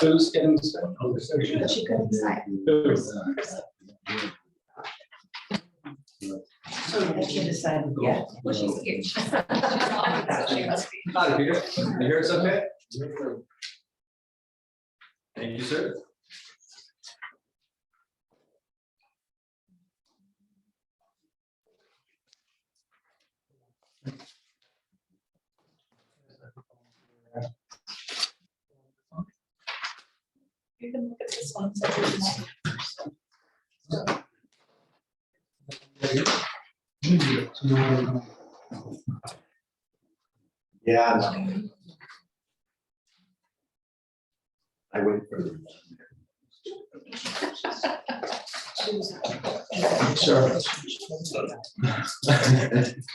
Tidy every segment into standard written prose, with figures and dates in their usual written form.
Who's getting started? She couldn't decide. So I can't decide yet. Well, she's here. She must be. Hi, Peter. You hear us okay? Thank you, sir. You can look at this one. So there's Yeah. I wait for the. Sure.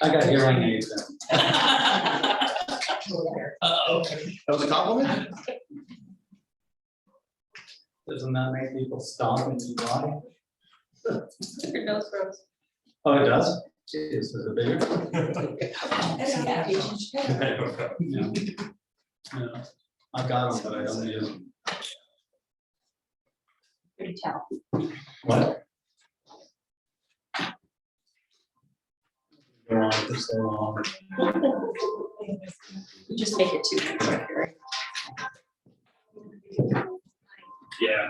I got hearing aids. That was a compliment? Doesn't that make people stop and lie? Your nose grows. Oh, it does? Jeez, is it bigger? No. No. I got them, but I don't use them. Pretty tell. What? Go on for so long. You just make it too quick. Yeah.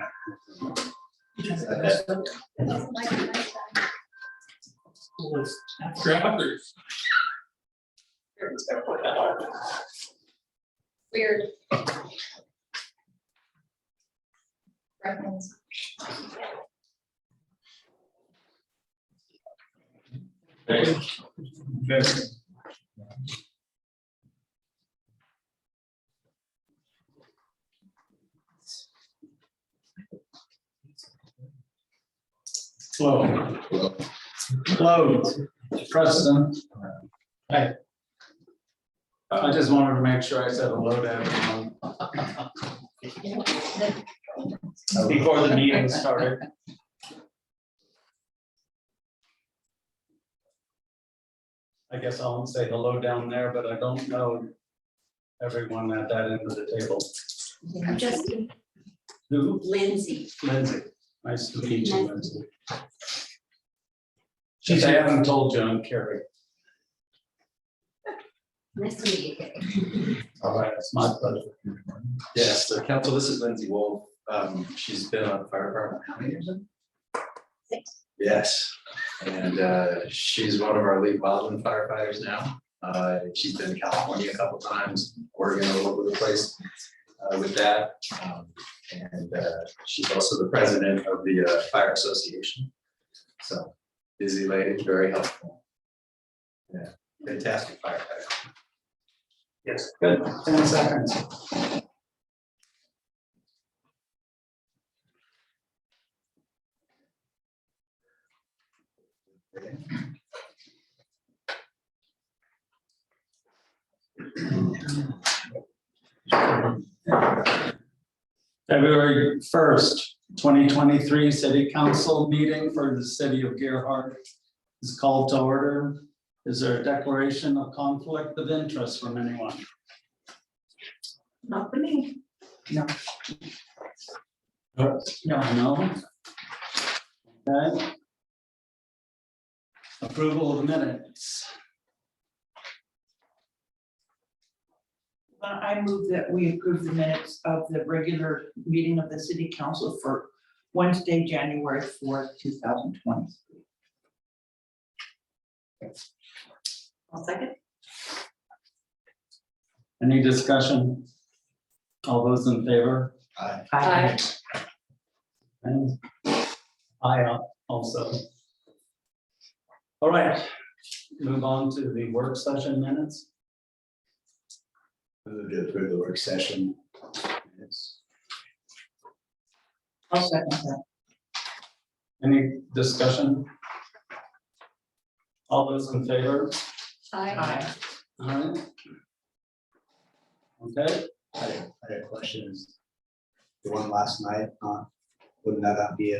Crackers. Weird. Reference. Very. Hello. Hello, Preston. Hey. I just wanted to make sure I said hello to everyone before the meeting started. I guess I'll say hello down there, but I don't know everyone at that end of the table. I'm just Who? Lindsay. Lindsay. Nice to meet you, Lindsay. If I haven't told you, I'm Carrie. Nice to meet you. All right, it's my pleasure. Yes, so council, this is Lindsay Wolf. She's been on the fire department how many years? 6. Yes, and she's one of our lead wildland firefighters now. She's been in California a couple times, Oregon all over the place with that. And she's also the president of the Fire Association. So busy lady, very helpful. Yeah, fantastic firefighter. Yes, good. 10 seconds. February 1st, 2023 City Council meeting for the city of Gerhart is called to order. Is there a declaration of conflict of interest from anyone? Not for me. No. No. Okay. Approval of minutes. I move that we approve the minutes of the regular meeting of the city council for Wednesday, January 4th, 2023. I'll second. Any discussion? All those in favor? Aye. Aye. And I also. All right, move on to the work session minutes. Move to approve the work session. Yes. I'll second that. Any discussion? All those in favor? Aye. All right. Okay, I had a question. Is the one last night, wouldn't that be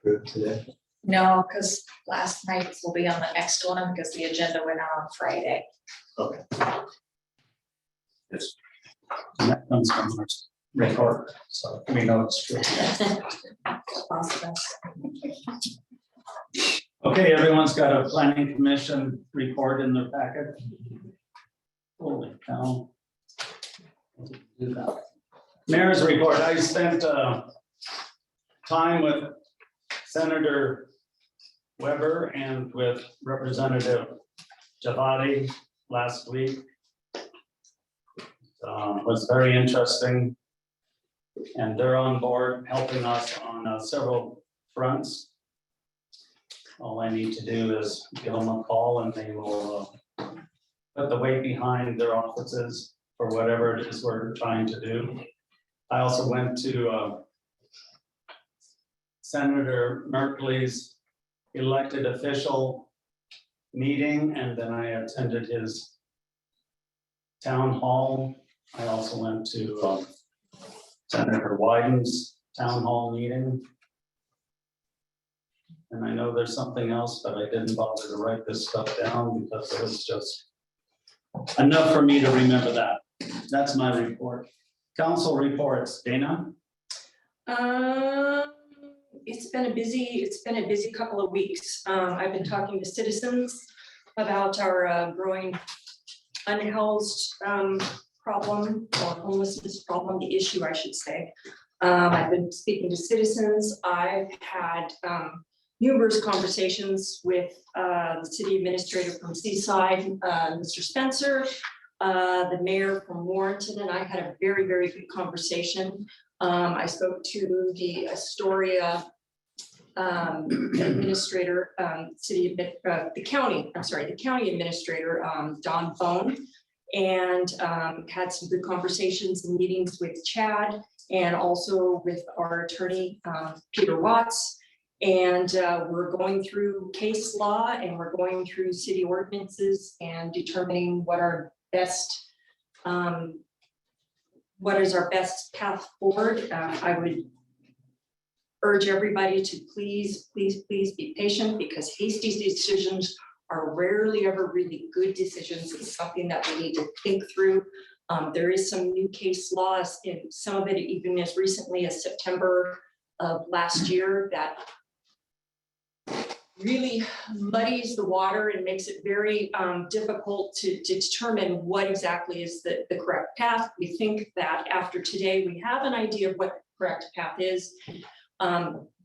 approved today? No, because last night's will be on the next one because the agenda went out on Friday. Okay. Yes. And that comes from our report, so we know it's true. Awesome. Okay, everyone's got a planning commission report in their packet. Holy cow. Do that. Mayor's report, I spent time with Senator Weber and with Representative Javadi last week. Was very interesting. And they're on board helping us on several fronts. All I need to do is give them a call and they will put the weight behind their offices for whatever it is we're trying to do. I also went to Senator Merkley's elected official meeting, and then I attended his town hall. I also went to Senator Wyden's town hall meeting. And I know there's something else, but I didn't bother to write this stuff down because it was just enough for me to remember that. That's my report. Council reports, Dana? It's been a busy couple of weeks. I've been talking to citizens about our growing unhoused problem, or homelessness problem, the issue, I should say. I've been speaking to citizens. I've had numerous conversations with the city administrator from Seaside, Mr. Spencer, the mayor from Warrenton, and I had a very, very good conversation. I spoke to the Astoria administrator, the county administrator, Don Bone, and had some good conversations and meetings with Chad and also with our attorney, Peter Watts. And we're going through case law and we're going through city ordinances and determining what our best, what is our best path forward. I would urge everybody to please be patient, because hasty decisions are rarely ever really good decisions. It's something that we need to think through. There is some new case laws, in some of it even as recently as September of last year, that really muddies the water and makes it very difficult to determine what exactly is the correct path. We think that after today, we have an idea of what the correct path is.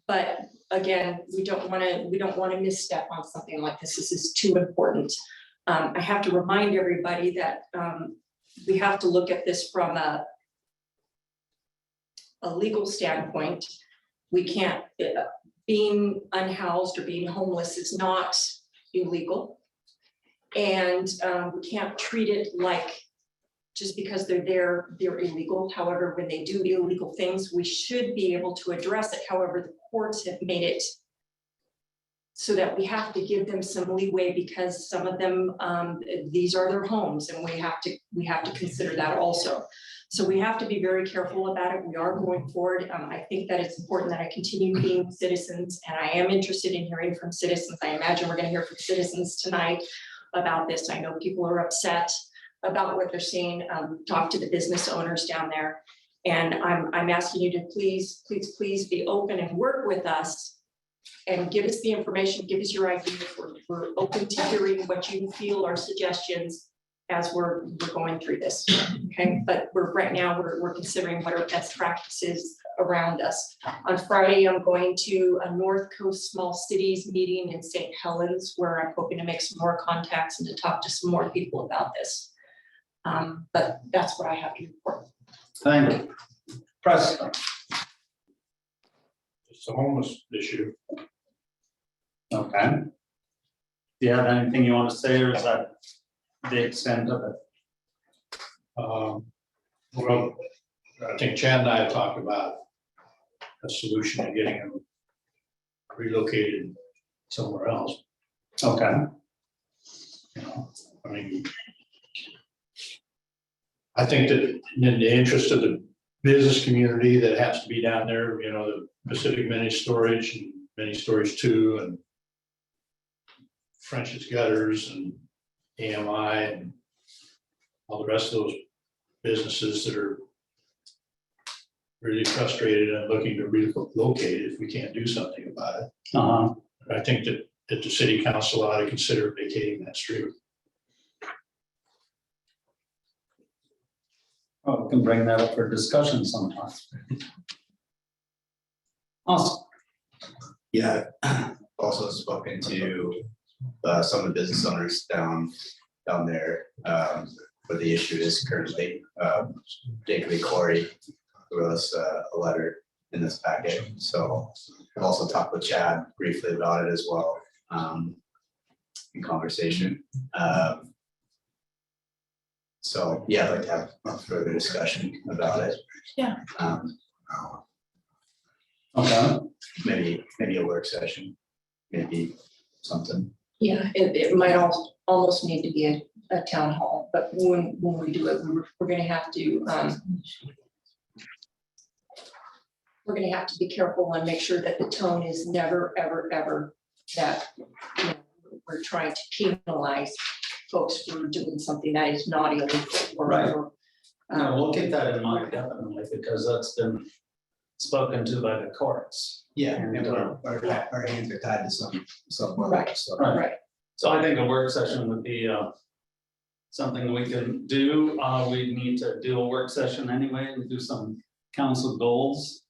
But again, we don't want to misstep on something like this. This is too important. I have to remind everybody that we have to look at this from a legal standpoint. We can't, being unhoused or being homeless is not illegal. And we can't treat it like just because they're there, they're illegal. However, when they do illegal things, we should be able to address it. However, the courts have made it so that we have to give them some leeway, because some of them, these are their homes, and we have to consider that also. So we have to be very careful about it. We are going forward. I think that it's important that I continue meeting with citizens, and I am interested in hearing from citizens. I imagine we're going to hear from citizens tonight about this. I know people are upset about what they're seeing. Talk to the business owners down there. And I'm asking you to please be open and work with us and give us the information, give us your ideas. We're open to hearing what you feel are suggestions as we're going through this, okay? But right now we're considering what are best practices around us. On Friday, I'm going to a North Coast Small Cities meeting in St. Helens, where I'm hoping to make some more contacts and to talk to some more people about this. But that's what I have to report. Thank you. Preston? It's a homeless issue. Okay. Do you have anything you want to say, or is that the extent of it? Well, I think Chad and I have talked about a solution to getting them relocated somewhere else. Okay. You know, I mean, I think that in the interest of the business community that has to be down there, you know, the Pacific Mini Storage and Mini Storage 2 and French's Gutters and AMI and all the rest of those businesses that are really frustrated and looking to relocate if we can't do something about it. I think that the city council ought to consider vacating that street. Well, we can bring that up for discussion sometime. Awesome. Yeah, also spoken to some of the business owners down there, where the issue is currently. Particularly Corey wrote us a letter in this packet, so I've also talked with Chad briefly about it as well, in conversation. So, yeah, I'd like to have a further discussion about it. Yeah. Okay, Maybe a work session, maybe something. Yeah, it might almost need to be a town hall, but when we do it, we're gonna have to, we're gonna have to be careful and make sure that the tone is never, ever, ever that, you know, we're trying to penalize folks for doing something that is not illegal or. Right. or, no, we'll keep that in mind definitely, because that's been spoken to by the courts. Yeah, and our hands are tied to some level, Right. so. Right, So I think a work session would be something we can do. We need to do a work session anyway and do some council goals.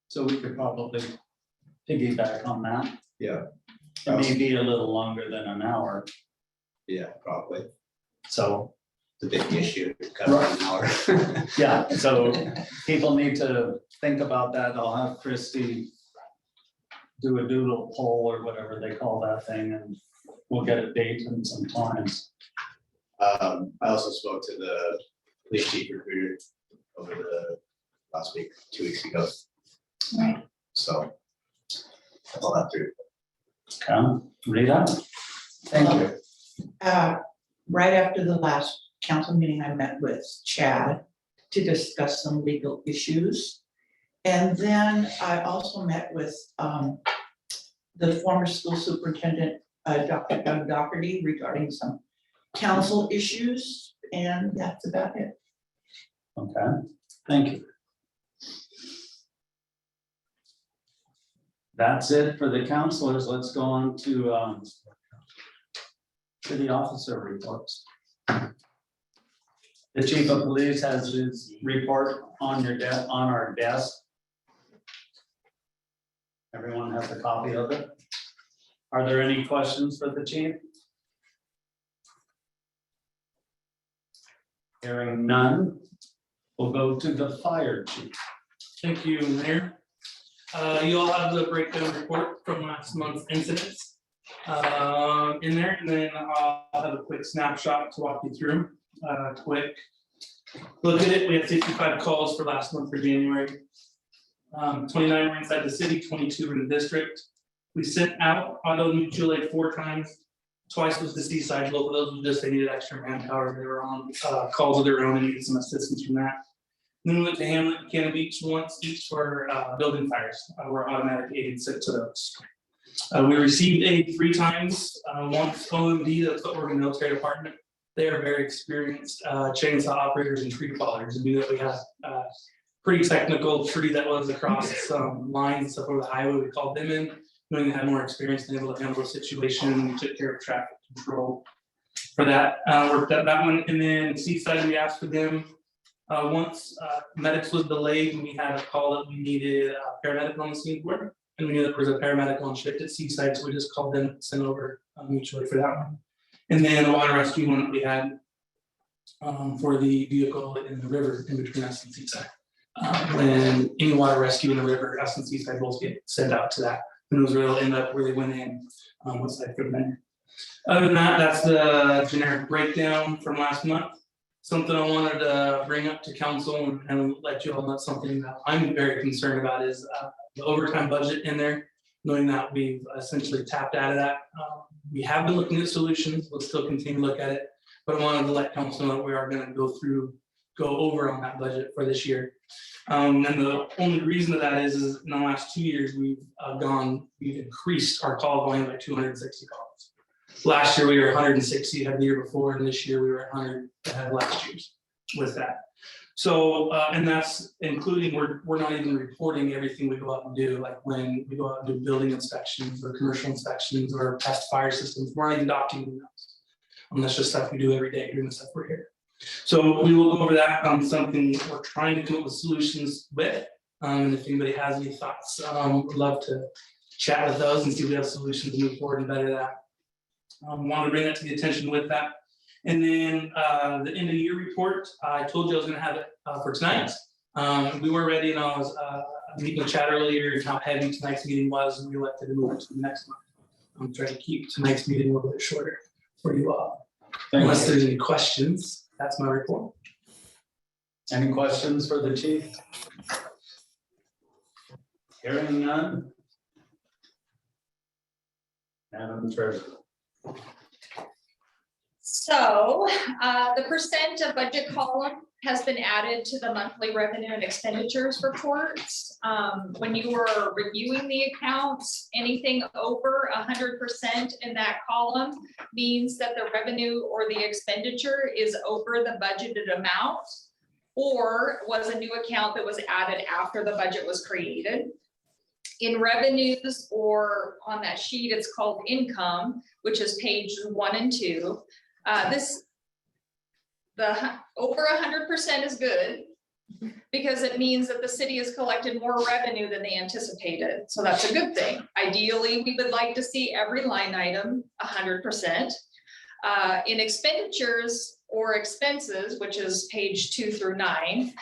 So we could probably piggyback on that. Yeah. It may be a little longer than an hour, Yeah, probably. so, The big issue, cut an hour. yeah, so people need to think about that. I'll have Christie do a doodle poll or whatever they call that thing, and we'll get a date and some times. I also spoke to the police chief recruiter over the last week, 2 weeks ago. right. So I'll have to. Okay, Rita? Thank you. Right after the last council meeting, I met with Chad to discuss some legal issues. And then I also met with the former school superintendent, Dr. Doug Doherty, regarding some council issues, and that's about it. Okay, thank you. That's it for the counselors. Let's go on to city officer reports. The chief of police has his report on our desk. Everyone has a copy of it. Are there any questions for the chief? Hearing none, we'll go to the fire chief. Thank you, Mayor. You all have the breakdown report from last month's incidents in there, and then I'll have a quick snapshot to walk you through. Quick look at it. We had 65 calls for last month for January. 29 were inside the city, 22 were in the district. We sent out auto mutual aid 4 times. Twice was the seaside. Both of those were just they needed extra manpower. They were on calls of their own and needed some assistance from that. Then we went to Hamlet and Cannon Beach once each for building fires. We're automatic aid sent to those. We received aid 3 times. Once OMD, that's the Oregon Military Department. They are very experienced chainsaw operators and tree fallers, and knew that we had pretty technical tree that was across some lines and stuff over the highway. We called them in, knowing they had more experience and able to handle the situation. We took care of traffic control for that. Worked that one, and then Seaside, we asked for them. Once medics was delayed, and we had a call that we needed a paramedic on the scene for, and we knew that there was a paramedic on shift at Seaside, so we just called them, sent over mutually for that one. And then the water rescue one that we had for the vehicle in the river in between us and Seaside. When any water rescue in the river, us and Seaside both get sent out to that. And it was really end up where they went in once I put them in. Other than that, that's the generic breakdown from last month. Something I wanted to bring up to council and let you all know something that I'm very concerned about is the overtime budget in there, knowing that we've essentially tapped out of that. We have been looking at solutions. We'll still continue to look at it, but I wanted to let council know that we are going to go over on that budget for this year. And the only reason of that is in the last 2 years, we've increased our call volume by 260 calls. Last year, we were 160, had the year before, and this year we were 100 ahead of last year's with that. So, and that's including, we're not even reporting everything we go out and do, like when we go out and do building inspections or commercial inspections or past fire systems, we're not even documenting those. And that's just stuff we do every day, doing the stuff we're here. So we will go over that on something we're trying to come up with solutions with. And if anybody has any thoughts, would love to chat with those and see if we have solutions to move forward and better that. Want to bring that to the attention with that. And then the end of year report, I told you I was gonna have it for tonight. We were ready and I was meeting with Chad earlier and how heavy tonight's meeting was, and we elected to move it to the next month. I'm trying to keep tonight's meeting a little bit shorter for you all. Unless there's any questions, that's my report. Any questions for the chief? Hearing none. Madam Treasurer. So the percent of budget column has been added to the monthly revenue and expenditures reports. When you were reviewing the accounts, anything over 100% in that column means that the revenue or the expenditure is over the budgeted amount, or was a new account that was added after the budget was created. In revenues, or on that sheet, it's called income, which is page 1 and 2. Over 100% is good, because it means that the city has collected more revenue than they anticipated. So that's a good thing. Ideally, we would like to see every line item 100%. In expenditures or expenses, which is page 2 through 9,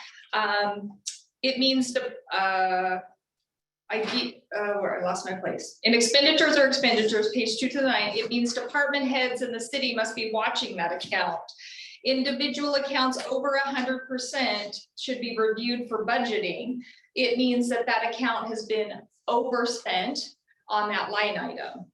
it means to, where I lost my place. In expenditures or expenditures, page 2 to 9, it means department heads in the city must be watching that account. Individual accounts over 100% should be reviewed for budgeting. It means that that account has been overspent on that line item.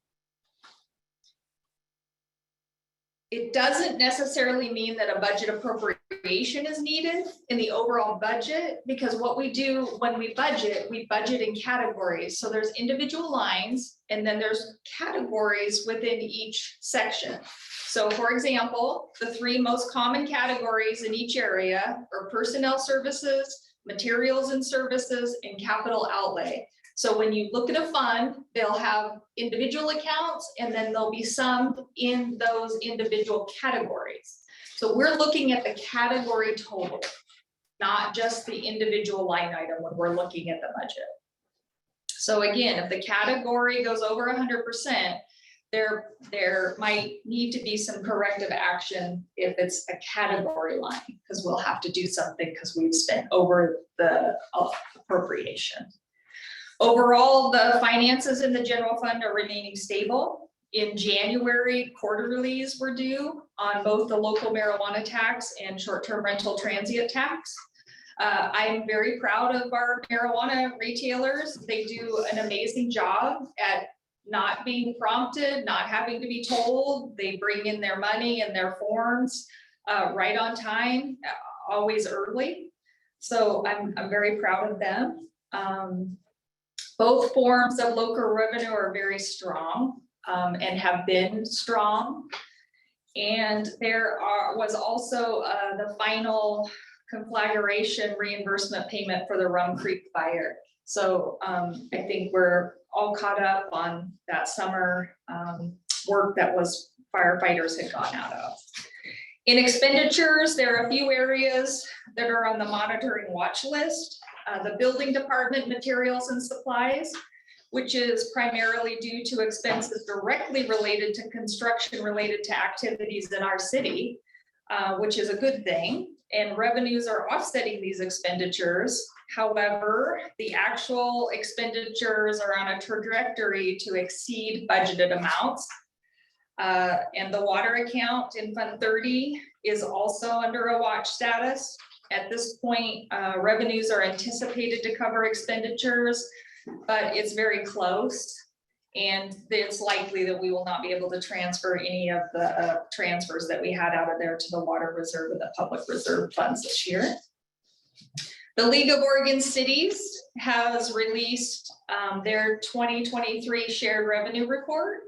It doesn't necessarily mean that a budget appropriation is needed in the overall budget, because what we do when we budget in categories. So there's individual lines and then there's categories within each section. So for example, the 3 most common categories in each area are personnel services, materials and services, and capital outlay. So when you look at a fund, they'll have individual accounts and then there'll be some in those individual categories. So we're looking at the category total, not just the individual line item when we're looking at the budget. So again, if the category goes over 100%, there might need to be some corrective action if it's a category line, because we'll have to do something because we've spent over the appropriation. Overall, the finances in the general fund are remaining stable. In January, quarterlies were due on both the local marijuana tax and short-term rental transient tax. I'm very proud of our marijuana retailers. They do an amazing job at not being prompted, not having to be told. They bring in their money and their forms right on time, always early. So I'm very proud of them. Both forms of local revenue are very strong and have been strong. And there was also the final conflagration reimbursement payment for the Rum Creek fire. So I think we're all caught up on that summer work that was firefighters had gone out of. In expenditures, there are a few areas that are on the monitoring watch list. The building department materials and supplies, which is primarily due to expenses directly related to construction related to activities in our city, which is a good thing. And revenues are offsetting these expenditures. However, the actual expenditures are on a trajectory to exceed budgeted amounts. And the water account in Fund 30 is also under a watch status. At this point, revenues are anticipated to cover expenditures, but it's very close. And it's likely that we will not be able to transfer any of the transfers that we had out of there to the water reserve and the public reserve funds this year. The League of Oregon Cities has released their 2023 shared revenue report.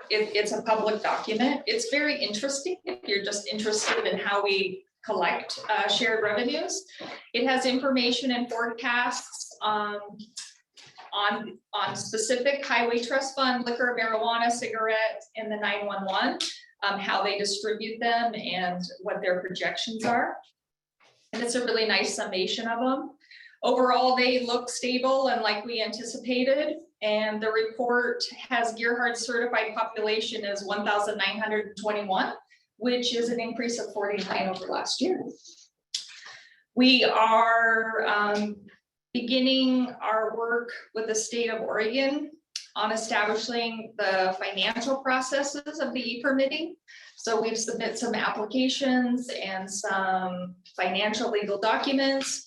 It's a public document. It's very interesting if you're just interested in how we collect shared revenues. It has information and forecasts on specific highway trust fund, liquor, marijuana, cigarette, and the 911, how they distribute them and what their projections are. And it's a really nice summation of them. Overall, they look stable and like we anticipated. And the report has Gearhart certified population as 1,921, which is an increase of 49 over last year. We are beginning our work with the state of Oregon on establishing the financial processes of the e-permitting. So we've submitted some applications and some financial legal documents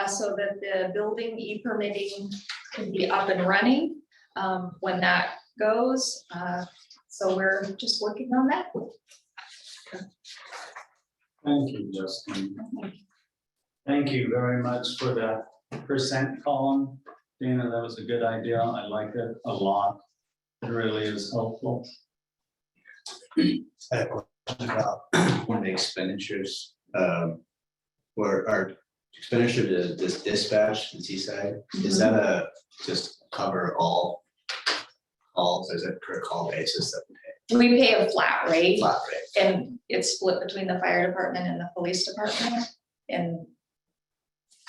so that the building e-permitting can be up and running when that goes. So we're just working on that. Thank you, Justin. Thank you very much for that percent column. Dana, that was a good idea. I like it a lot. It really is helpful. I have a question about one of the expenditures, where our expenditure to this dispatch, the Seaside, is that a just cover all calls, or is it per call basis that we We pay a flat pay? rate Flat rate. and it's split between the fire department and the police department. And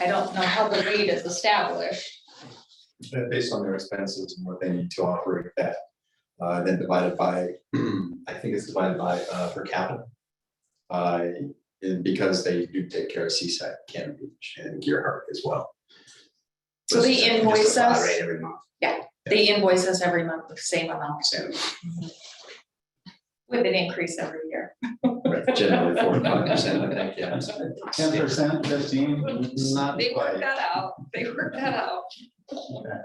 I don't know how the rate is established. Based on their expenses and what they need to operate that, then divided by, I think it's divided by per capita. And because they do take care of Seaside, Cannon Beach, and Gearhart as well. So they Just a invoice flat us, rate every month. they invoice us every month with the same amount, So, with an increase every year. Generally 45%, I think, yeah. 10%, 15? Not They work quite. that out, they work that out. Okay.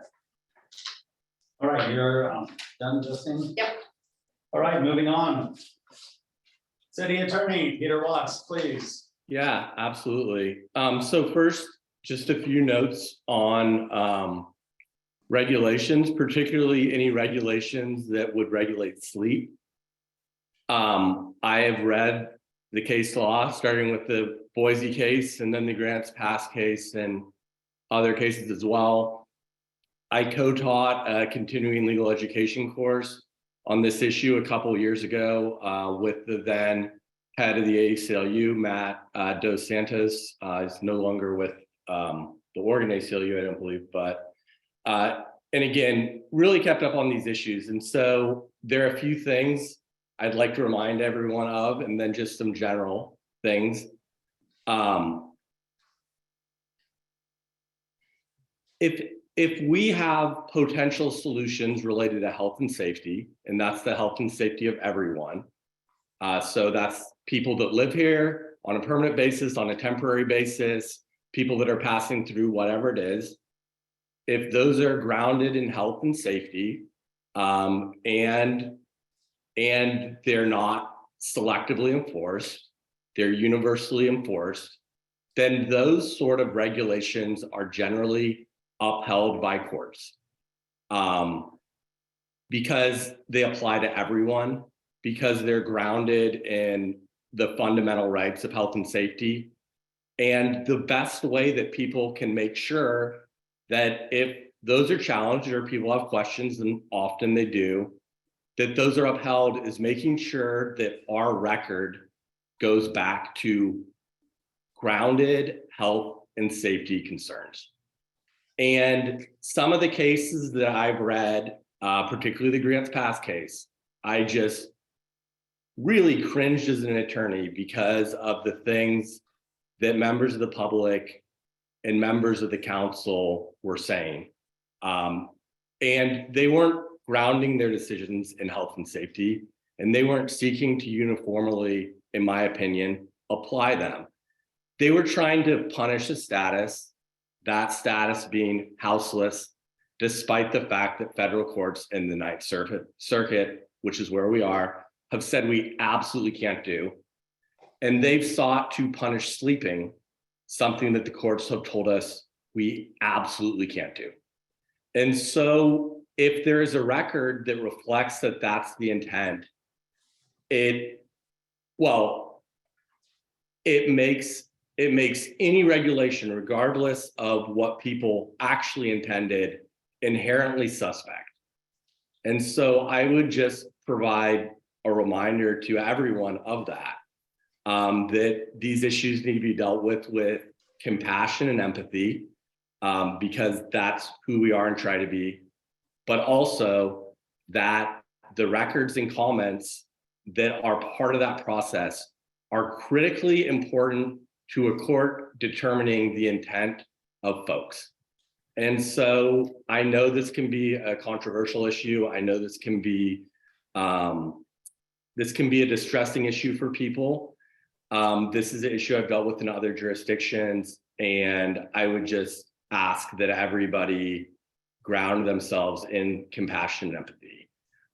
All right, you're done, Justine? Yep. All right, moving on. City Attorney Peter Watts, please. Yeah, absolutely. So first, just a few notes on regulations, particularly any regulations that would regulate sleep. I have read the case law, starting with the Boise case and then the Grants Pass case and other cases as well. I co-taught a continuing legal education course on this issue a couple of years ago with the then head of the ACLU, Matt Dos Santos. He's no longer with the Oregon ACLU, I don't believe, but and again, really kept up on these issues. And so there are a few things I'd like to remind everyone of, and then just some general things. If we have potential solutions related to health and safety, and that's the health and safety of everyone. So that's people that live here on a permanent basis, on a temporary basis, people that are passing through, whatever it is. If those are grounded in health and safety, and they're not selectively enforced, they're universally enforced, then those sort of regulations are generally upheld by courts. Because they apply to everyone, because they're grounded in the fundamental rights of health and safety. And the best way that people can make sure that if those are challenged or people have questions, and often they do, that those are upheld is making sure that our record goes back to grounded health and safety concerns. And some of the cases that I've read, particularly the Grants Pass case, I just really cringed as an attorney because of the things that members of the public and members of the council were saying. And they weren't grounding their decisions in health and safety, and they weren't seeking to uniformly, in my opinion, apply them. They were trying to punish a status, that status being houseless, despite the fact that federal courts in the Ninth Circuit, which is where we are, have said we absolutely can't do. And they've sought to punish sleeping, something that the courts have told us we absolutely can't do. And so if there is a record that reflects that that's the intent, it it makes any regulation, regardless of what people actually intended, inherently suspect. And so I would just provide a reminder to everyone of that, that these issues need to be dealt with compassion and empathy, because that's who we are and try to be, but also that the records and comments that are part of that process are critically important to a court determining the intent of folks. And so I know this can be a controversial issue. I know this can be a distressing issue for people. This is an issue I've dealt with in other jurisdictions, and I would just ask that everybody ground themselves in compassion and empathy.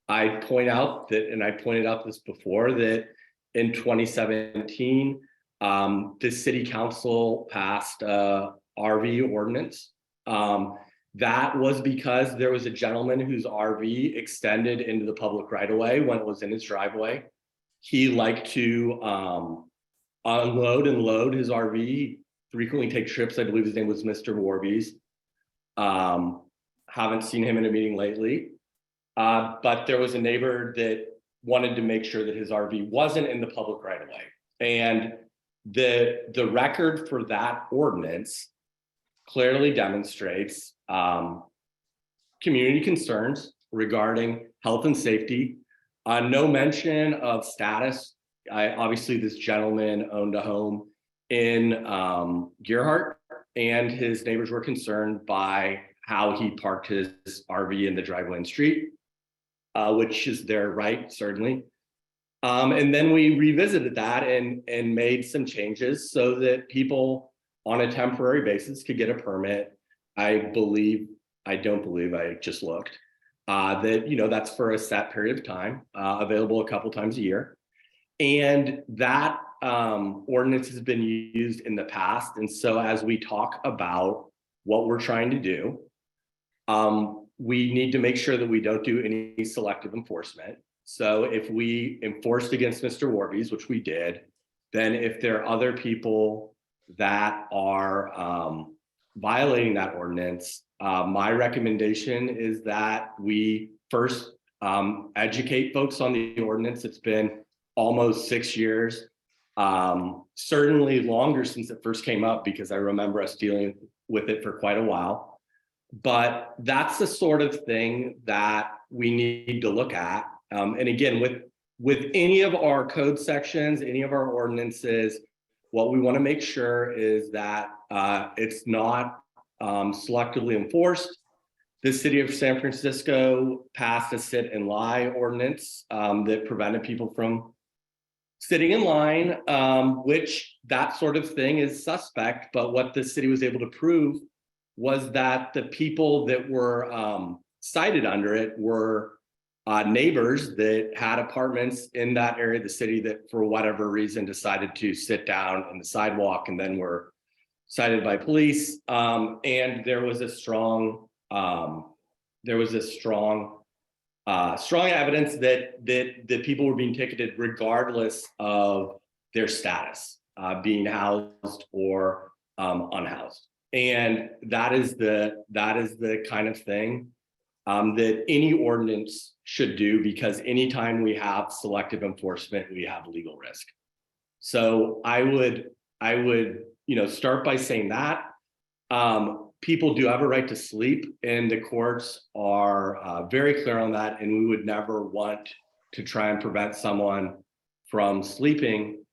I point out that, and I pointed out this before, that in 2017, the city council passed a RV ordinance. That was because there was a gentleman whose RV extended into the public right of way when it was in his driveway. He liked to unload and load his RV, frequently take trips. I believe his name was Mr. Warbies. Haven't seen him in a meeting lately. But there was a neighbor that wanted to make sure that his RV wasn't in the public right of way. And the record for that ordinance clearly demonstrates community concerns regarding health and safety. No mention of status. Obviously, this gentleman owned a home in Gearhart, and his neighbors were concerned by how he parked his RV in the driveway and street, which is their right, certainly. And then we revisited that and made some changes so that people on a temporary basis could get a permit. I don't believe, I just looked, that, that's for a set period of time, available a couple times a year. And that ordinance has been used in the past. And so as we talk about what we're trying to do, we need to make sure that we don't do any selective enforcement. So if we enforced against Mr. Warbies, which we did, then if there are other people that are violating that ordinance, my recommendation is that we first educate folks on the ordinance. It's been almost 6 years, certainly longer since it first came up, because I remember us dealing with it for quite a while. But that's the sort of thing that we need to look at. And again, with any of our code sections, any of our ordinances, what we want to make sure is that it's not selectively enforced. The city of San Francisco passed a sit and lie ordinance that prevented people from sitting in line, which that sort of thing is suspect. But what the city was able to prove was that the people that were cited under it were neighbors that had apartments in that area of the city that, for whatever reason, decided to sit down on the sidewalk and then were cited by police. And there was a strong evidence that people were being ticketed regardless of their status, being housed or unhoused. And that is the kind of thing that any ordinance should do, because anytime we have selective enforcement, we have legal risk. So I would start by saying that people do have a right to sleep, and the courts are very clear on that. And we would never want to try and prevent someone from sleeping,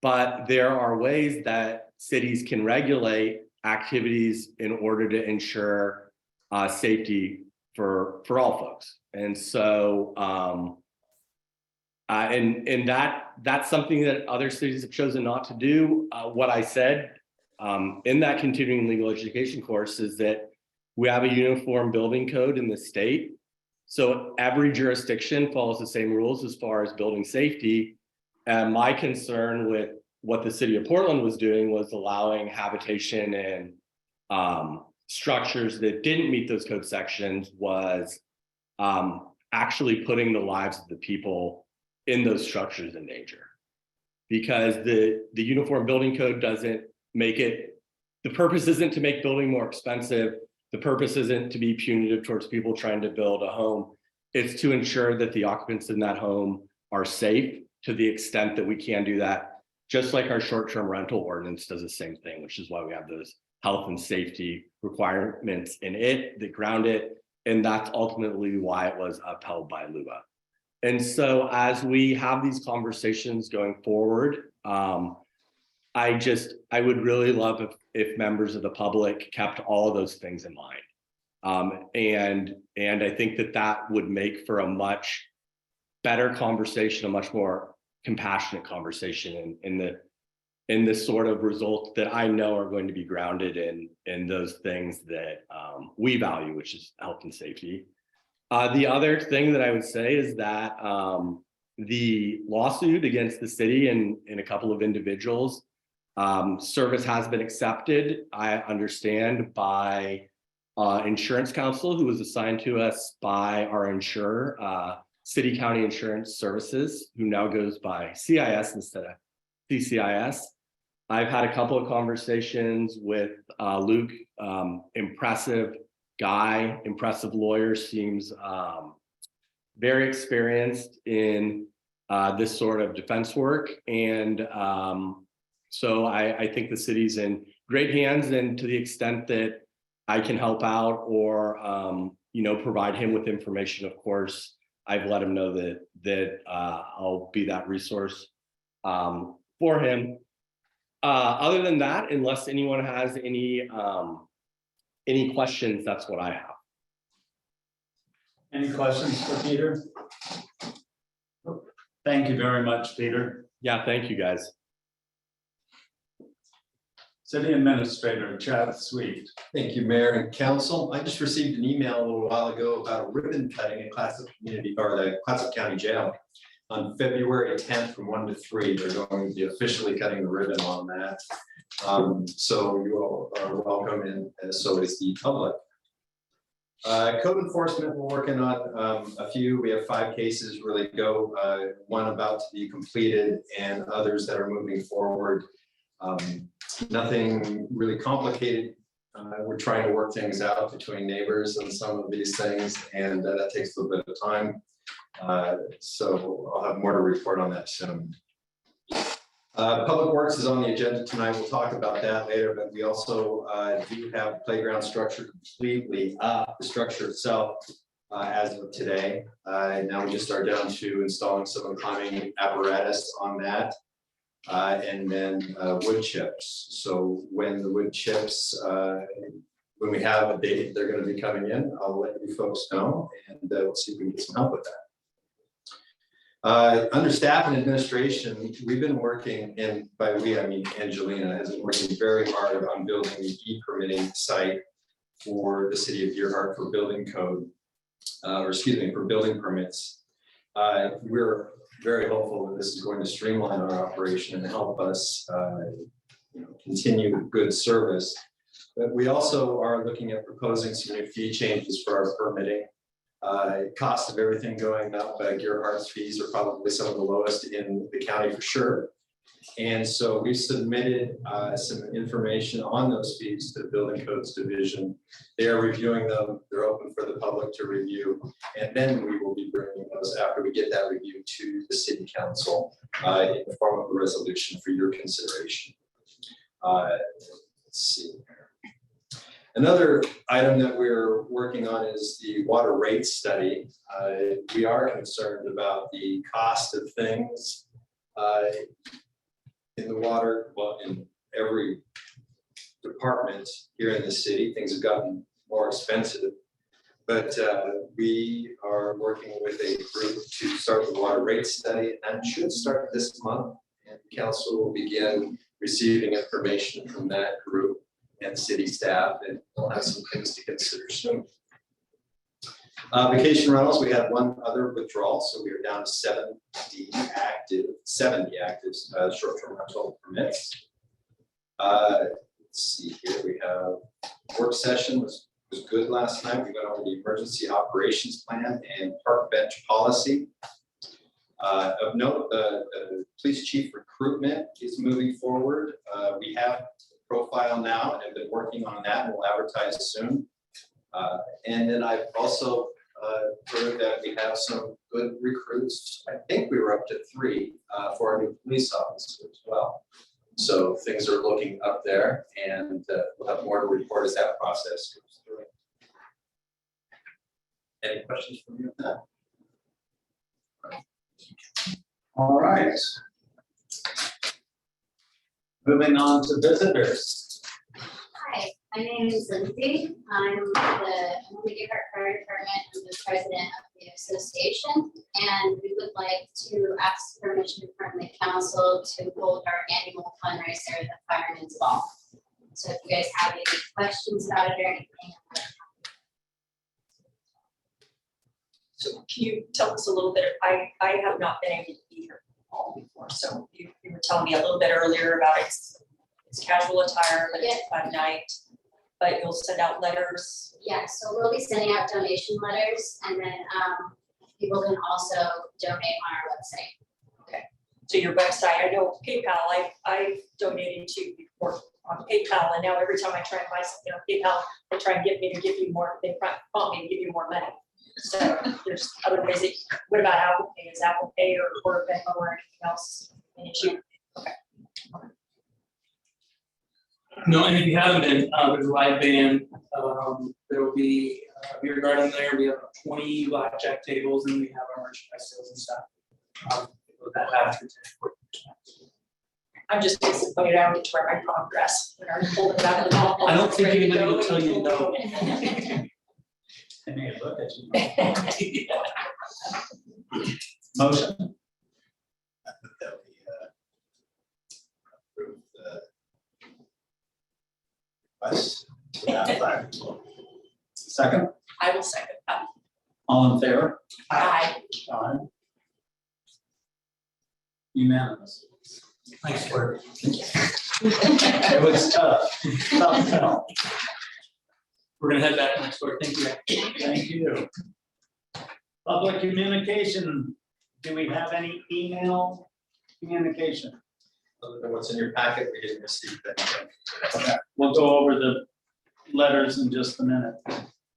but there are ways that cities can regulate activities in order to ensure safety for all folks. And so and that's something that other cities have chosen not to do. What I said in that continuing legal education course is that we have a uniform building code in the state. So every jurisdiction follows the same rules as far as building safety. And my concern with what the city of Portland was doing was allowing habitation and structures that didn't meet those code sections, was actually putting the lives of the people in those structures in danger. because the Uniform Building Code doesn't make it, the purpose isn't to make building more expensive. The purpose isn't to be punitive towards people trying to build a home. It's to ensure that the occupants in that home are safe to the extent that we can do that. Just like our short-term rental ordinance does the same thing, which is why we have those health and safety requirements in it that ground it. And that's ultimately why it was upheld by LUA. And so as we have these conversations going forward, I would really love if members of the public kept all of those things in mind. And I think that would make for a much better conversation, a much more compassionate conversation in the sort of results that I know are going to be grounded in those things that we value, which is health and safety. The other thing that I would say is that the lawsuit against the city and a couple of individuals, service has been accepted, I understand, by insurance counsel, who was assigned to us by our insurer, City County Insurance Services, who now goes by CIS instead of CCIS. I've had a couple of conversations with Luke, impressive guy, impressive lawyer, seems very experienced in this sort of defense work. And so I think the city's in great hands, and to the extent that I can help out or provide him with information, of course, I've let him know that I'll be that resource for him. Other than that, unless anyone has any questions, that's what I have. Any questions for Peter? Thank you very much, Peter. Yeah, thank you guys. City Administrator Chad Sweet. Thank you, Mayor and Council. I just received an email a little while ago about a ribbon cutting at Clatsop County Jail on February 10th from 1 to 3. They're going to be officially cutting the ribbon on that. So you all are welcome, and so is the public. Code enforcement, we're working on a few. We have 5 cases really go, one about to be completed and others that are moving forward. Nothing really complicated. We're trying to work things out between neighbors and some of these things, and that takes a little bit of time. So I'll have more to report on that soon. Public Works is on the agenda tonight. We'll talk about that later, but we also do have playground structure completely up, the structure itself, as of today. Now we just are down to installing some climbing apparatus on that. And then wood chips. So when the wood chips, when we have a date, they're going to be coming in, I'll let you folks know, and we'll see if we can get some help with that. Under staff and administration, we've been working, and by we I mean Angelina has been working very hard on building the e-permitting site for the city of Deer Heart for building code, for building permits. We're very hopeful that this is going to streamline our operation and help us continue good service. But we also are looking at proposing some new fee changes for our permitting. Cost of everything going up. Gerhardt's fees are probably some of the lowest in the county for sure. And so we submitted some information on those fees to the Building Codes Division. They are reviewing them. They're open for the public to review. And then we will be bringing those, after we get that review, to the City Council in the form of a resolution for your consideration. Let's see. Another item that we're working on is the water rate study. We are concerned about the cost of things in the water, well, in every department here in the city. Things have gotten more expensive, but we are working with a group to start the water rate study, and it should start this month. And council will begin receiving information from that group and city staff, and we'll have some things to consider soon. Vacation rentals, we had one other withdrawal, so we are down to 70 active short-term rental permits. Let's see here, we have work session was good last night. We went over the emergency operations plan and park bench policy. Of note, the police chief recruitment is moving forward. We have a profile now and have been working on that, and we'll advertise soon. And then I've also heard that we have some good recruits. I think we were up to 3 for our new police officer as well. So things are looking up there, and we'll have more to report as that process goes through. Any questions from you on that? All right. Moving on to visitors. Hi, my name is Lindsay. I'm the Gifford Fire Department. I'm the president of the association, and we would like to ask permission from the council to hold our annual fundraiser, the Fireman's Ball. So if you guys have any questions about it or anything. So can you tell us a little bit, I have not been able to be here all before, so you were telling me a little bit earlier about it's casual attire, but it's by night, but you'll send out letters. Yeah, so we'll be sending out donation letters, and then people can also donate on our website. Okay, so your website, I know PayPal, I've donated to before on PayPal, and now every time I try and buy something on PayPal, they try and get me to give you more, they prompt me to give you more money. So there's other ways that, what about Apple Pay? Is Apple Pay or Venmo or anything else an issue? Okay. No, and if you haven't been, there's a live band, there will be a beer garden there, we have 20 blackjack tables, and we have our merchandise sales and stuff. That after 10. I'm just disappointed I don't get to wear my prom dress when I'm holding it out of the ball. I don't think anybody will tell you no. They may look at you. Motion. I think that we approve the request to have fire. Second, I will second that. all in favor? Aye. Aye. Unanimous. Thanks, Bert. It was tough sell. We're gonna head back next door, thank you. Thank you. Public communication, do we have any email communication? Other than what's in your packet, we didn't receive that. Okay, we'll go over the letters in just a minute.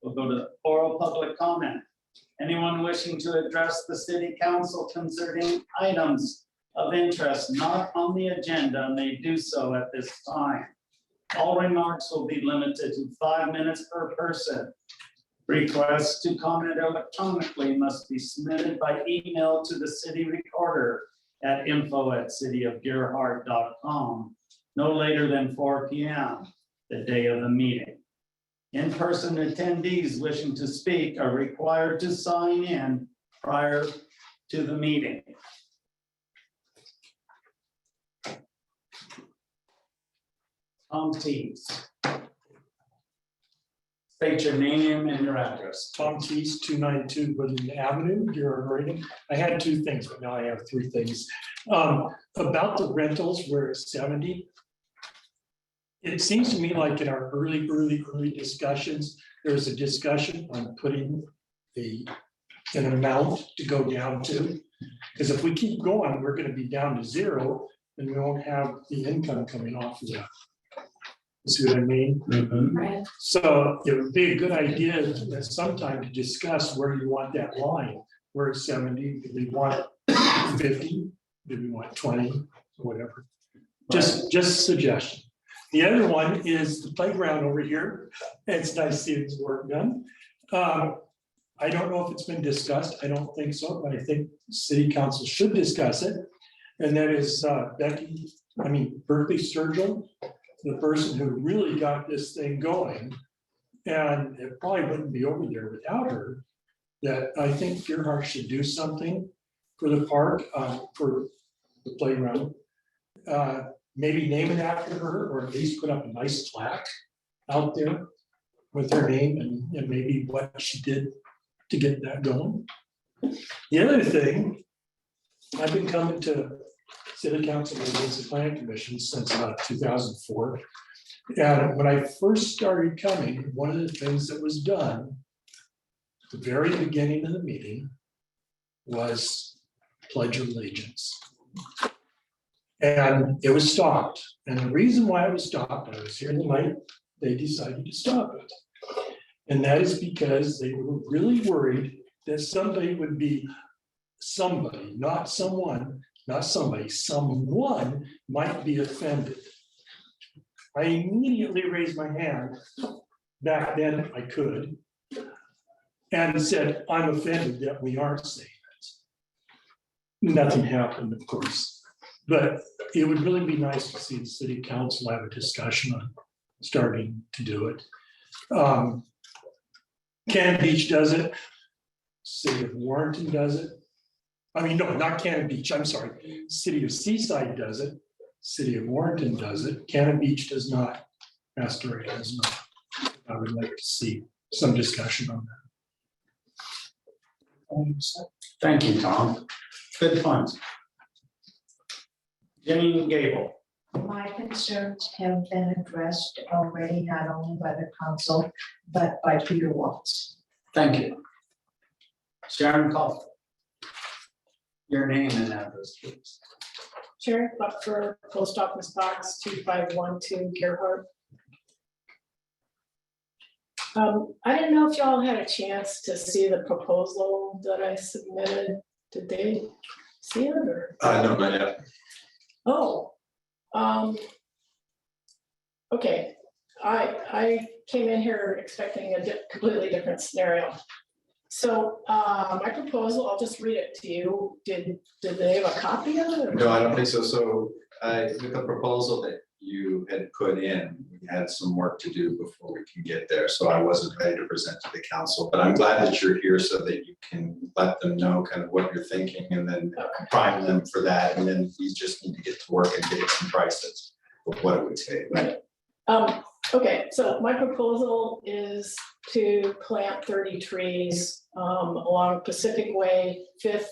We'll go to oral public comment. Anyone wishing to address the city council concerning items of interest not on the agenda may do so at this time. All remarks will be limited to 5 minutes per person. Requests to comment electronically must be submitted by email to the city recorder at info@cityofdeerheart.com no later than 4 p.m. the day of the meeting. In-person attendees wishing to speak are required to sign in prior to the meeting. Tom Tees. State your name and your address. Tom Tees, 292 Woodland Avenue, Deer Oregon. I had 2 things, but now I have 3 things. About the rentals where it's 70. It seems to me like in our early discussions, there's a discussion on putting an amount to go down to. Because if we keep going, we're going to be down to 0 and we won't have the income coming off of that. See what I mean? Right. So it would be a good idea at some time to discuss where you want that line. Where it's 70, do we want 50? Do we want 20? Or whatever. Just a suggestion. The other one is the playground over here. It's nice seeing this work done. I don't know if it's been discussed. I don't think so, but I think city council should discuss it. And that is Berkeley Sturgill, the person who really got this thing going. And it probably wouldn't be over there without her. That I think Deerheart should do something for the park, for the playground. Maybe name it after her, or at least put up a nice plaque out there with her name and maybe what she did to get that going. The other thing, I've been coming to city council meetings and planning commission since about 2004. And when I first started coming, one of the things that was done at the very beginning of the meeting was Pledge of Allegiance. And it was stopped. And the reason why it was stopped, I was here the night they decided to stop it. And that is because they were really worried that somebody would be, somebody, not someone, not somebody, someone might be offended. I immediately raised my hand. Back then I could. And said, I'm offended that we aren't saying it. Nothing happened, of course. But it would really be nice to see the city council have a discussion on starting to do it. Cannon Beach does it. City of Warrenton does it. I mean, no, not Cannon Beach, I'm sorry. City of Seaside does it. City of Warrenton does it. Cannon Beach does not. Astoria does not. I would like to see some discussion on that. Thank you, Tom. Good points. Jenny Gable. My concerns have been addressed already, not only by the council, but by Peter Waltz. Thank you. Sharon Kaufman. Your name and address, please. Sharon Butler, Post Office Box 2512, Gerhart. I didn't know if y'all had a chance to see the proposal that I submitted. Did they see it or? No, not yet. Oh, okay. I came in here expecting a completely different scenario. So my proposal, I'll just read it to you. Did they have a copy of it? No, I don't think so. So with the proposal that you had put in, we had some work to do before we can get there. So I wasn't ready to present to the council, but I'm glad that you're here so that you can let them know kind of what you're thinking and then prime them for that. And then we just need to get to work and get some prices of what it would take. Right. Okay, so my proposal is to plant 30 trees along Pacific Way, 5th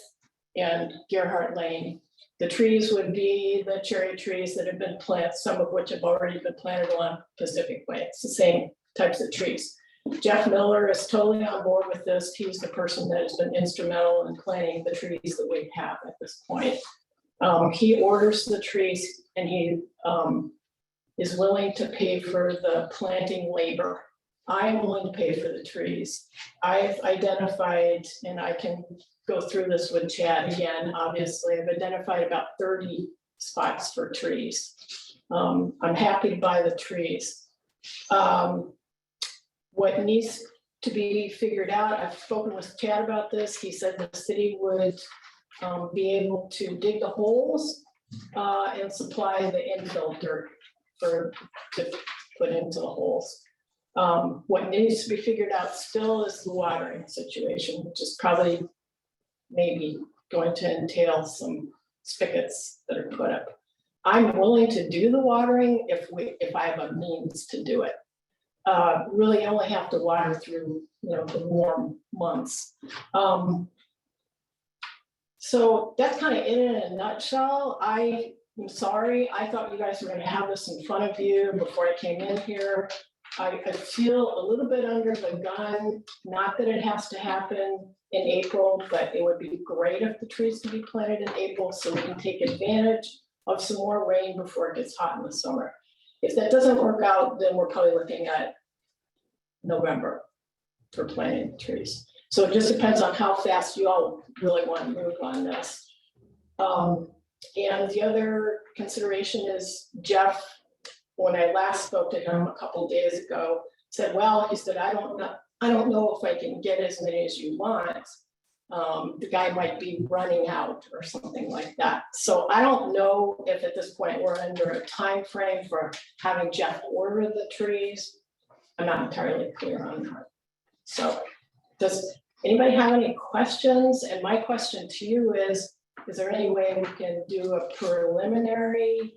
and Gerhart Lane. The trees would be the cherry trees that have been planted, some of which have already been planted along Pacific Way. It's the same types of trees. Jeff Miller is totally on board with this. He's the person that has been instrumental in planting the trees that we have at this point. He orders the trees and he is willing to pay for the planting labor. I am willing to pay for the trees. I've identified, and I can go through this with Chad again, obviously, I've identified about 30 spots for trees. I'm happy to buy the trees. What needs to be figured out, I've spoken with Chad about this. He said the city would be able to dig the holes and supply the infill dirt to put into the holes. What needs to be figured out still is the watering situation, which is probably maybe going to entail some spigots that are put up. I'm willing to do the watering if I have a means to do it. Really only have to water through, the warm months. So that's kind of it in a nutshell. I'm sorry, I thought you guys were gonna have this in front of you before I came in here. I feel a little bit under the gun, not that it has to happen in April, but it would be great if the trees could be planted in April so we can take advantage of some more rain before it gets hot in the summer. If that doesn't work out, then we're probably looking at November for planting trees. So it just depends on how fast you all really want to move on this. And the other consideration is Jeff, when I last spoke to him a couple days ago, said, well, he said, I don't know if I can get as many as you want. The guy might be running out or something like that. So I don't know if at this point we're under a time frame for having Jeff order the trees. I'm not entirely clear on that. So does anybody have any questions? And my question to you is there any way we can do a preliminary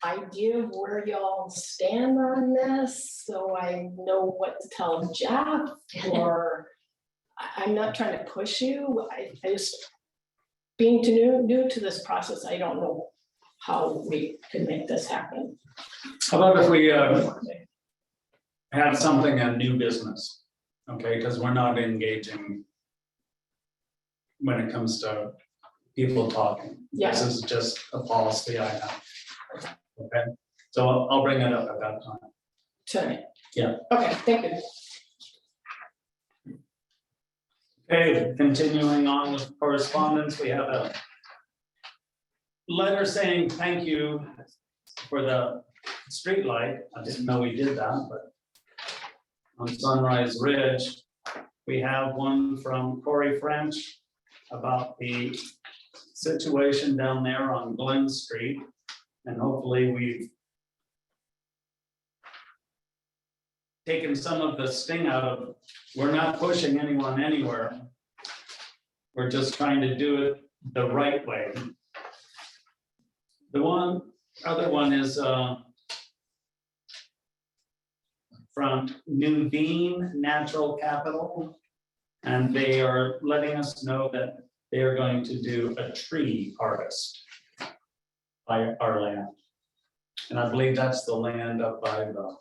idea of where y'all stand on this? So I know what to tell Jeff, or I'm not trying to push you. I just, being new to this process, I don't know how we can make this happen. How about if we have something, a new business, okay, because we're not engaging when it comes to people talking. Yes. This is just a policy I have. Okay, so I'll bring it up at that time. Tonight. Yeah. Okay, thank you. Okay, continuing on with correspondence, we have a letter saying thank you for the street light. I didn't know we did that, but on Sunrise Ridge, we have one from Corey French about the situation down there on Glen Street. And hopefully we've taken some of the sting out of, we're not pushing anyone anywhere. We're just trying to do it the right way. The other one is from Nuveen Natural Capital. And they are letting us know that they are going to do a tree harvest by our land. And I believe that's the land up by the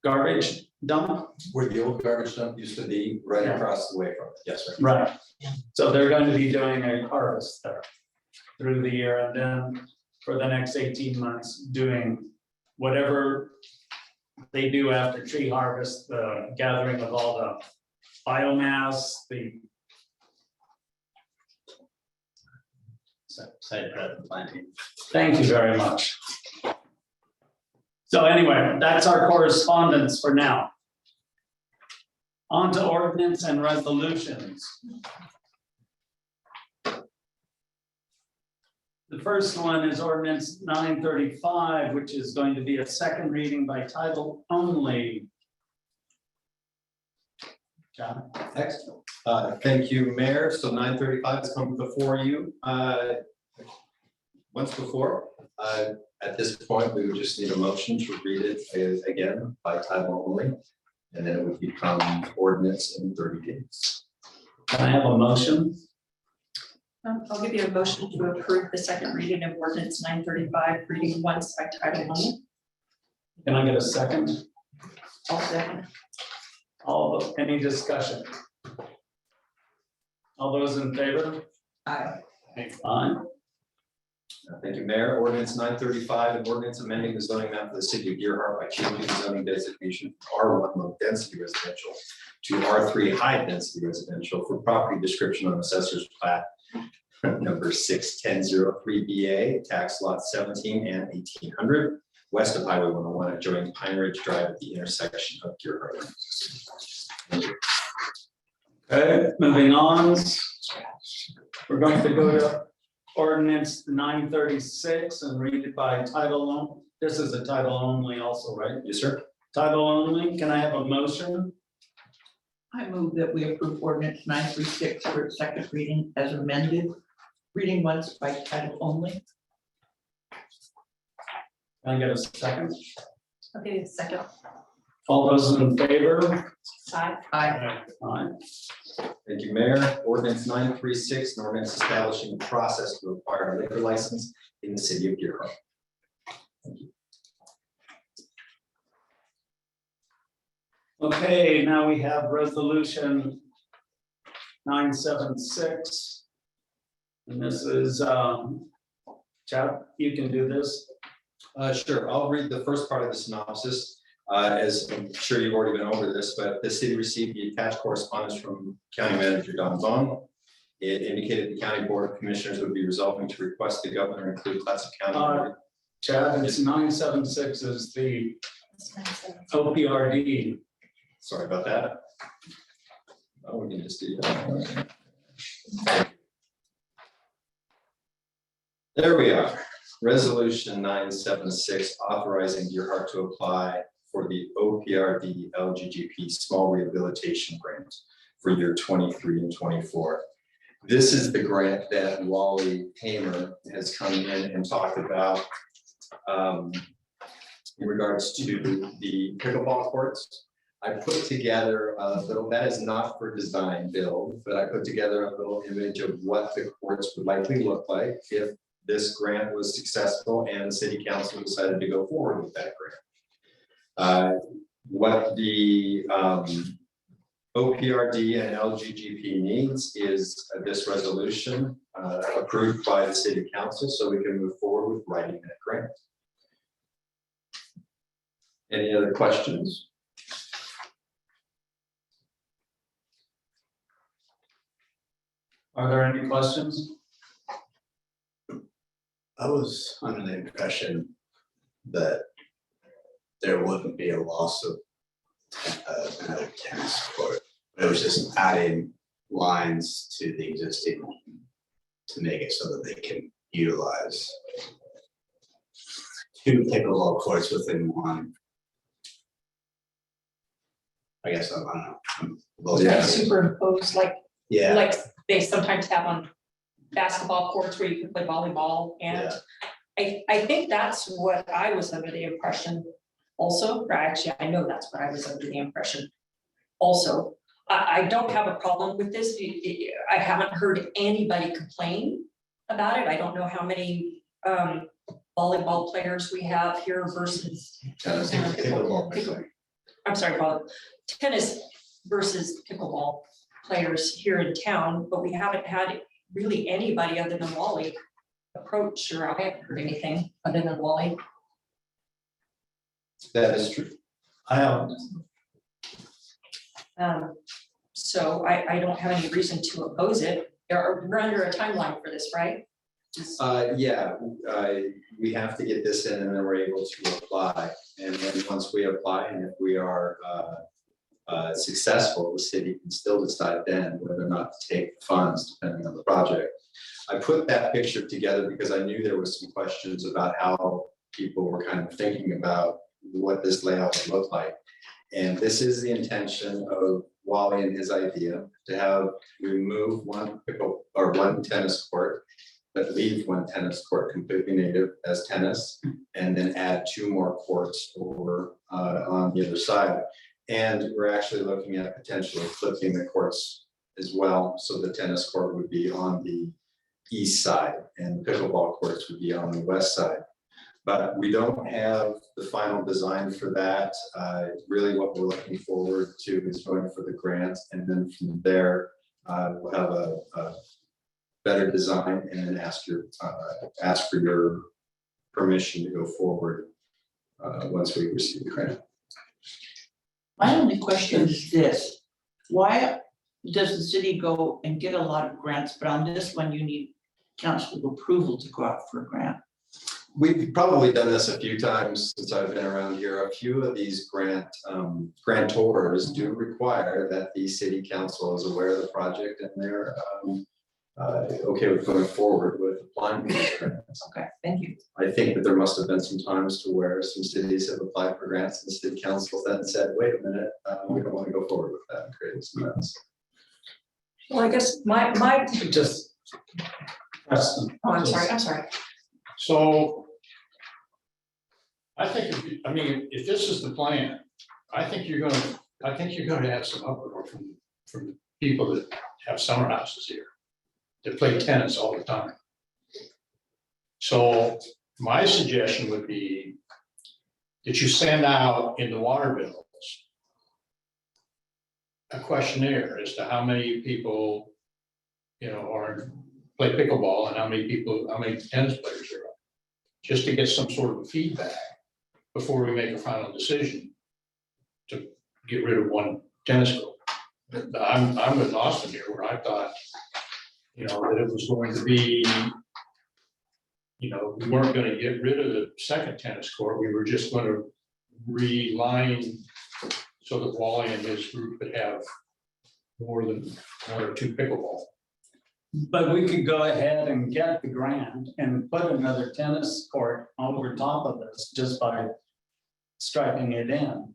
garbage dump. Where the old garbage dump used to be, right Yeah. across the way from it, yes, sir. Right. So they're going to be doing a harvest there through the year, and then for the next 18 months, doing whatever they do after tree harvest, the gathering of all the biomass, the Side prep planting. thank you very much. So anyway, that's our correspondence for now. On to ordinance and resolutions. The first one is ordinance 935, which is going to be a second reading by title only. John? Excellent. Thank you, Mayor. So 935 has come before you once before. At this point, we would just need a motion to read it again by title only, and then it would become ordinance in 30 days. Can I have a motion? I'll give you a motion to approve the second reading of ordinance 935, reading once by title only. Can I get a second? All second. Any discussion? All those in favor? Aye. Aye. Thank you, Mayor. Ordinance 935, an ordinance amending the zoning map of the city of Deer by changing the zoning designation from R1 low density residential to R3 high density residential for property description on assessor's plat number 61003BA, tax lot 17 and 1800, west of Highway 101 adjoining Pine Ridge Drive at the intersection of Deer Harbor. Thank you. Okay, moving on. We're going to go to ordinance 936 and read it by title only. This is a title only also, right? Yes, sir. Title only. Can I have a motion? I move that we approve ordinance 936 for its second reading as amended, reading once by title only. Can I get a second? Okay, second. All those in favor? Aye. Aye. Aye. Thank you, Mayor. Ordinance 936, an ordinance establishing a process to acquire a liquor license in the city of Deer Park. Okay, now we have resolution 976. And this is, Chad, you can do this. Sure, I'll read the first part of the synopsis. As I'm sure you've already been over this, but the city received the attached correspondence from County Manager Don Vaughn. It indicated the County Board of Commissioners would be resolving to request the governor include Clatsop County. Chad, it's 976 is the OPRD. Sorry about that. Oh, we can just do that. There we are. Resolution 976 authorizing Deer Heart to apply for the OPRD LGGP Small Rehabilitation Grant for year 23 and 24. This is the grant that Wally Hamer has come in and talked about in regards to the pickleball courts. I put together a little, that is not for design build, but I put together a little image of what the courts would likely look like if this grant was successful and the city council decided to go forward with that grant. What the OPRD and LGGP needs is this resolution approved by the city council so we can move forward with writing that grant. Any other questions? Are there any questions? I was under the impression that there wouldn't be a loss of another tennis court. It was just adding lines to the existing to make it so that they can utilize two pickleball courts within one. I guess I don't know. I'm a little- Yeah, superimposed like Yeah, like they sometimes have on basketball courts where you can play volleyball. And I think that's what I was under the impression also, or actually, I know that's what I was under the impression also. I don't have a problem with this. I haven't heard anybody complain about it. I don't know how many volleyball players we have here versus Tennis and pickleball. I'm sorry, tennis versus pickleball players here in town, but we haven't had really anybody other than Wally approach, or I haven't heard anything other than Wally. That is true. I haven't. So I don't have any reason to oppose it. We're under a timeline for this, right? Yeah, we have to get this in and then we're able to apply. And then once we apply and if we are successful, the city can still decide then whether or not to take the funds depending on the project. I put that picture together because I knew there was some questions about how people were kind of thinking about what this layout would look like. And this is the intention of Wally and his idea to have, we move one tennis court, but leave one tennis court completely native as tennis, and then add two more courts over on the other side. And we're actually looking at potentially flipping the courts as well. So the tennis court would be on the east side and the pickleball courts would be on the west side. But we don't have the final design for that. Really what we're looking forward to is going for the grant. And then from there, we'll have a better design and then ask for your permission to go forward once we receive the grant. My only question is this: why does the city go and get a lot of grants, but on this one you need council approval to go out for a grant? We've probably done this a few times since I've been around here. A few of these grantors do require that the city council is aware of the project and they're okay with going forward with applying for these grants. Okay, thank you. I think that there must have been some times to where some cities have applied for grants and the city council then said, wait a minute, we don't want to go forward with that and create some mess. Well, I guess my, Just. Preston. oh, I'm sorry. So I think, if this is the plan, I think you're gonna have some uproar from the people that have summer houses here, that play tennis all the time. So my suggestion would be that you send out in the water bills a questionnaire as to how many people, play pickleball and how many tennis players there are, just to get some sort of feedback before we make a final decision to get rid of one tennis court. I'm with Austin here, where I thought, that it was going to be, we weren't going to get rid of the second tennis court. We were just going to reline so that Wally and his group could have more than one or two pickleball. But we could go ahead and get the grant and put another tennis court over top of this just by striking it in.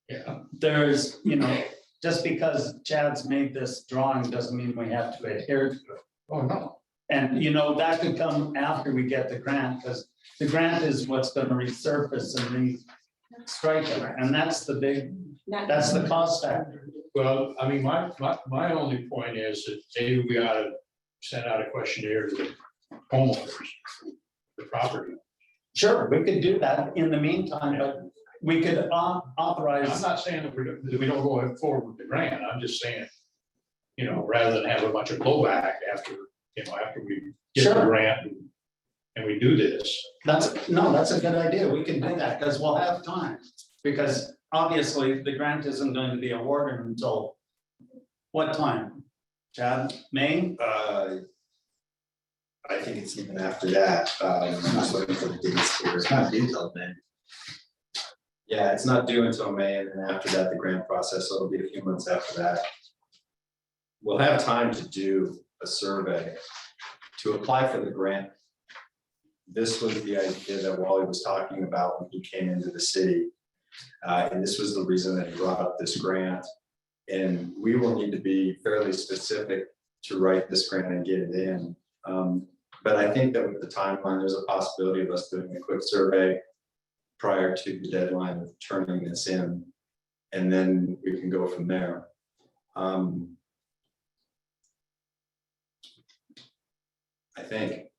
Yeah. There's, just because Chad's made this drawing doesn't mean we have to adhere to it. Oh, no. And, that could come after we get the grant, because the grant is what's going to resurface and re-strike it. And that's the cost factor. Well, my only point is that maybe we ought to send out a questionnaire to the homeowners, the property. Sure, we could do that in the meantime, but we could authorize. I'm not saying that we don't go forward with the grant. I'm just saying, rather than have a bunch of blowback after after we get the Sure. grant and we do this. That's a good idea. We can do that because we'll have time. Because obviously the grant isn't going to be awarded until what time? Chad, May? I think it's even after that, I'm just looking for the dates here, it's not due till then. Yeah, it's not due until May, and then after that, the grant process, so it'll be a few months after that. We'll have time to do a survey to apply for the grant. This was the idea that Wally was talking about when he came into the city. And this was the reason that he brought up this grant. And we will need to be fairly specific to write this grant and get it in. But I think that with the timeline, there's a possibility of us doing a quick survey prior to the deadline of turning this in, and then we can go from there. I think.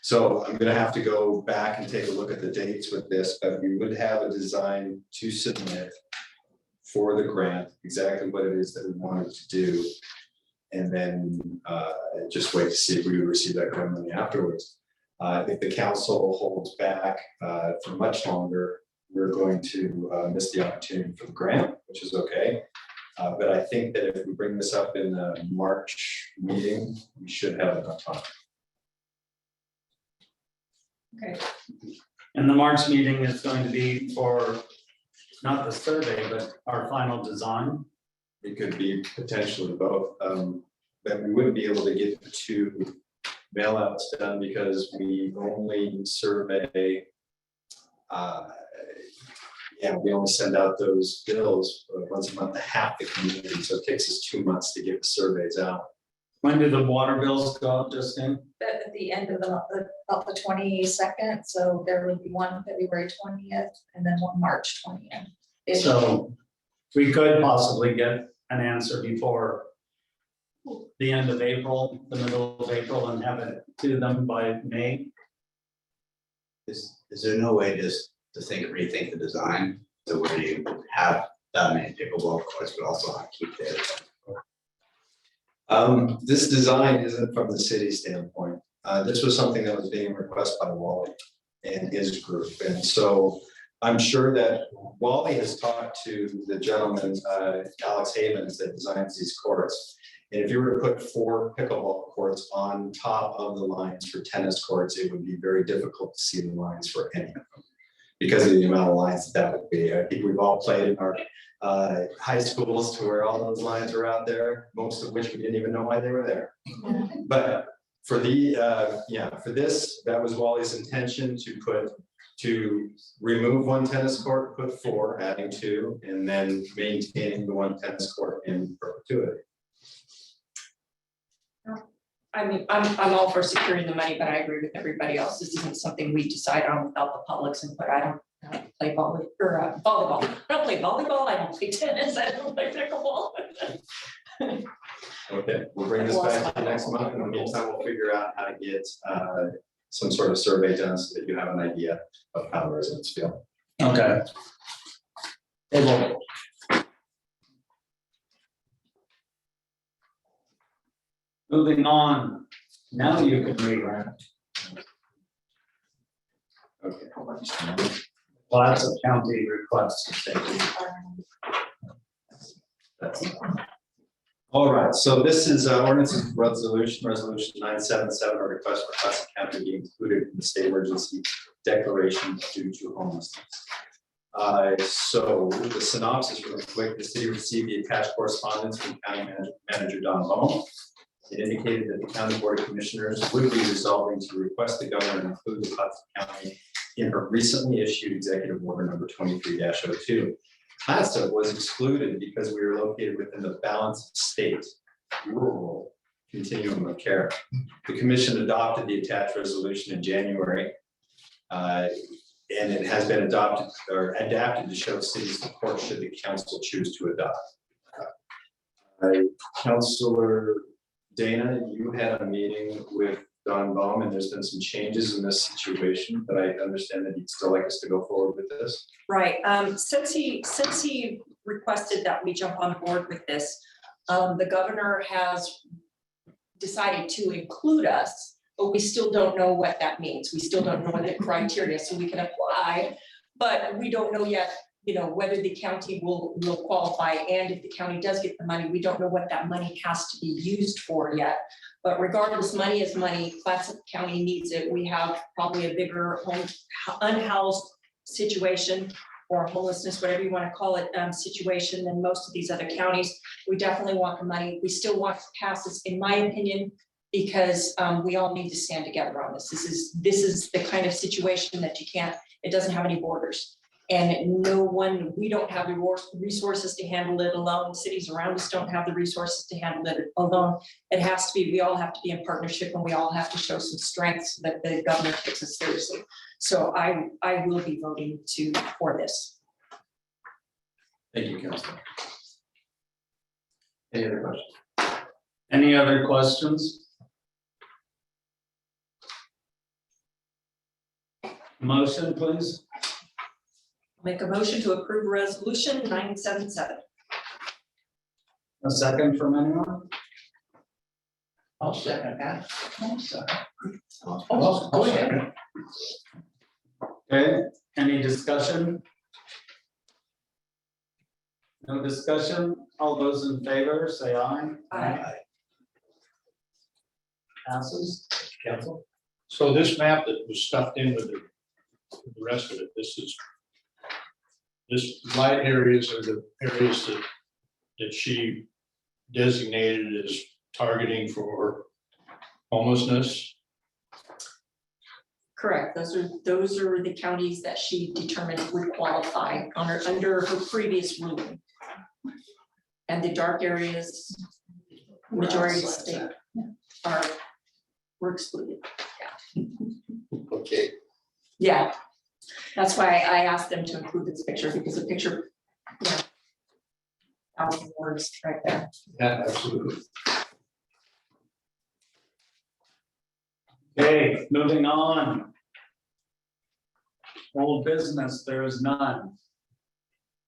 So I'm gonna have to go back and take a look at the dates with this, but we would have a design to submit for the grant, exactly what it is that we wanted to do. And then just wait to see if we receive that grant money afterwards. If the council holds back for much longer, we're going to miss the opportunity for the grant, which is okay. But I think that if we bring this up in the March meeting, we should have enough time. Okay. And the March meeting is going to be for not the survey, but our final design. It could be potentially both, but we wouldn't be able to get the two mail outs done because we only survey. We only send out those bills once a month to half the community, so it takes us 2 months to get the surveys out. When do the water bills go out, Justine? At the end of about the 22nd, so there would be one February 20th and then one March 20th. So we could possibly get an answer before the end of April, the middle of April, and have it to them by May. Is there no way just to rethink the design, so where you have that many pickleball courts, but also keep it? This design isn't from the city standpoint. This was something that was being requested by Wally and his group. And so I'm sure that Wally has talked to the gentleman, Alex Havens, that designs these courts. And if you were to put 4 pickleball courts on top of the lines for tennis courts, it would be very difficult to see the lines for any of them because of the amount of lines that would be. I think we've all played in our high schools to where all those lines are out there, most of which we didn't even know why they were there. But for for this, that was Wally's intention to remove 1 tennis court, put 4, adding 2, and then maintaining the 1 tennis court in perpetuity. I mean, I'm all for securing the money, but I agree with everybody else. This isn't something we decide on without the public's input. I don't play volleyball. I don't play volleyball. I don't play tennis. I don't play pickleball. Okay, we'll bring this back to next month, and in the meantime, we'll figure out how to get some sort of survey done so that you have an idea of how the residents feel. Okay. Moving on, now you can read. Okay. Well, that's a county request. All right, so this is ordinance resolution 977, a request for Classic County to be included in the state emergency declaration due to homelessness. So the synopsis really quick, the city received the attached correspondence from County Manager Don Bohm. It indicated that the County Board of Commissioners would be resolving to request the governor include the Classic County in her recently issued executive order number 23-02. CLASA was excluded because we were located within the balanced state rural continuum of care. The commission adopted the attached resolution in January. And it has been adopted or adapted to show city support should the council choose to adopt. Councilor Dana, you had a meeting with Don Baum, and there's been some changes in this situation, but I understand that you'd still like us to go forward with this. Right, since he requested that we jump on board with this, the governor has decided to include us, but we still don't know what that means. We still don't know what the criteria, so we can apply, but we don't know yet, you know, whether the county will qualify, and if the county does get the money, we don't know what that money has to be used for yet. But regardless, money is money. Clatsop County needs it. We have probably a bigger unhoused situation or homelessness, whatever you want to call it, situation than most of these other counties. We definitely want the money. We still want to pass this, in my opinion, because we all need to stand together on this. This is the kind of situation that you can't, it doesn't have any borders. And no one, we don't have the resources to handle it alone. Cities around us don't have the resources to handle it alone. It has to be, we all have to be in partnership, and we all have to show some strength so that the government takes us seriously. So I will be voting for this. Thank you, Councilor. Any other questions? Any other questions? Motion, please. Make a motion to approve resolution 977. A second from anyone? I'll second that. Oh, go ahead. Okay, any discussion? No discussion? All those in favor, say aye. Aye. Passes. Council? So this map that was stuffed in with the rest of it, this light areas are the areas that she designated as targeting for homelessness. Correct. Those are the counties that she determined would qualify under her previous ruling. And the dark areas, majority of the state were excluded. Okay. Yeah, that's why I asked them to include this picture, because the picture, yeah, 1,000 words right there. Yeah, absolutely. Okay, moving on. Old business, there is none.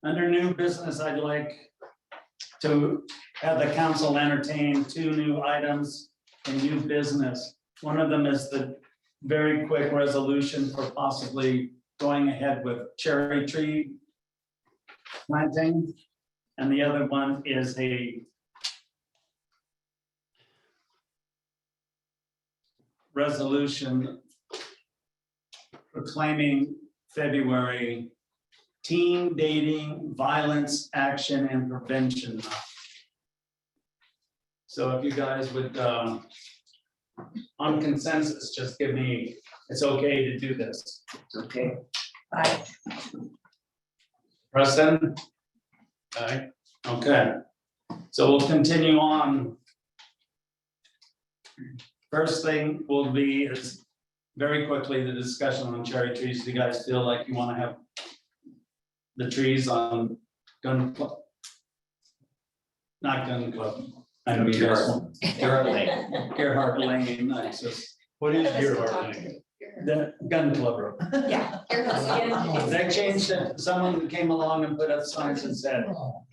Under new business, I'd like to have the council entertain 2 new items in new business. One of them is the very quick resolution for possibly going ahead with cherry tree planting. And the other one is a resolution proclaiming February Teen Dating Violence Action and Prevention Month. So if you guys would, on consensus, just give me, it's okay to do this. Okay. Aye. Preston? Aye. Okay, so we'll continue on. First thing will be is very quickly the discussion on cherry trees. Do you guys feel like you want to have the trees on Gun Club? Not Gun Club. I know you guys want. Gerhard Lane, I just, What is Let's your talk heart? to me. the Gun Club Road. Yeah. They changed it. Someone came along and put up signs and said,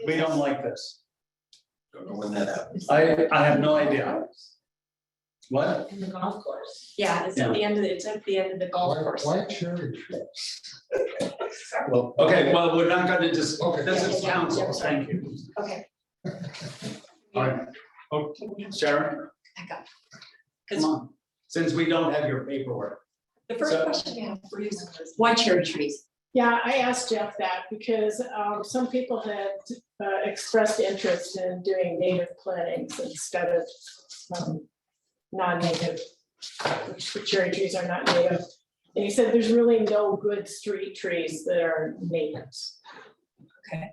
we don't like this. Don't know when that happens. I have no idea. What? In the golf course. Yeah, it's at the end of the golf course. cherry trees? Well, okay, well, we're not gonna just, this is council, thank you. Okay. All right, oh, Sharon, Back up. come on, since we don't have your paperwork. The first So- question I have for you is, why cherry trees? Yeah, I asked Jeff that because some people had expressed interest in doing native plantings instead of non-native, which the cherry trees are not native. And he said there's really no good street trees that are natives. Okay.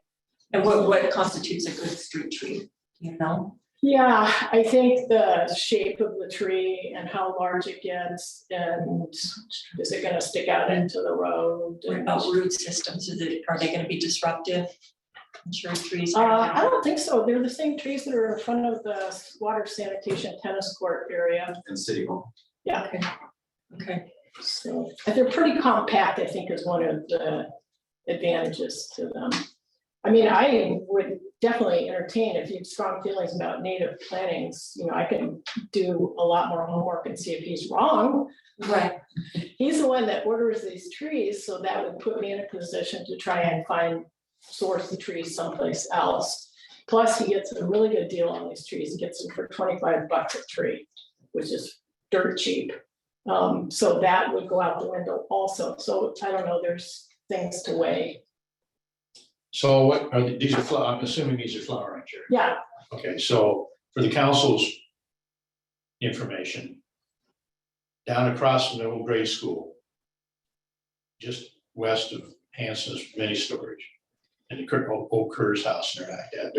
And what constitutes a good street tree? You know? Yeah, I think the shape of the tree and how large it gets, and is it gonna stick out into the road? What about root systems? Are they gonna be disruptive? Cherry trees? I don't think so. They're the same trees that are in front of the water sanitation tennis court area. And City Hall. Yeah, Okay. so, but they're pretty compact, I think is one of the advantages to them. I mean, I would definitely entertain, if you have strong feelings about native plantings, I can do a lot more homework and see if he's wrong. Right. He's the one that orders these trees, so that would put me in a position to try and source the trees someplace else. Plus, he gets a really good deal on these trees. He gets them for $25 a tree, which is dirt cheap. So that would go out the window also. So I don't know, there's things to weigh. So what are these are, I'm assuming these are flowering cherry. Yeah, Okay, so for the council's information, down across from the old grade school, just west of Hanson's mini storage, and the old Kerr's house and like that,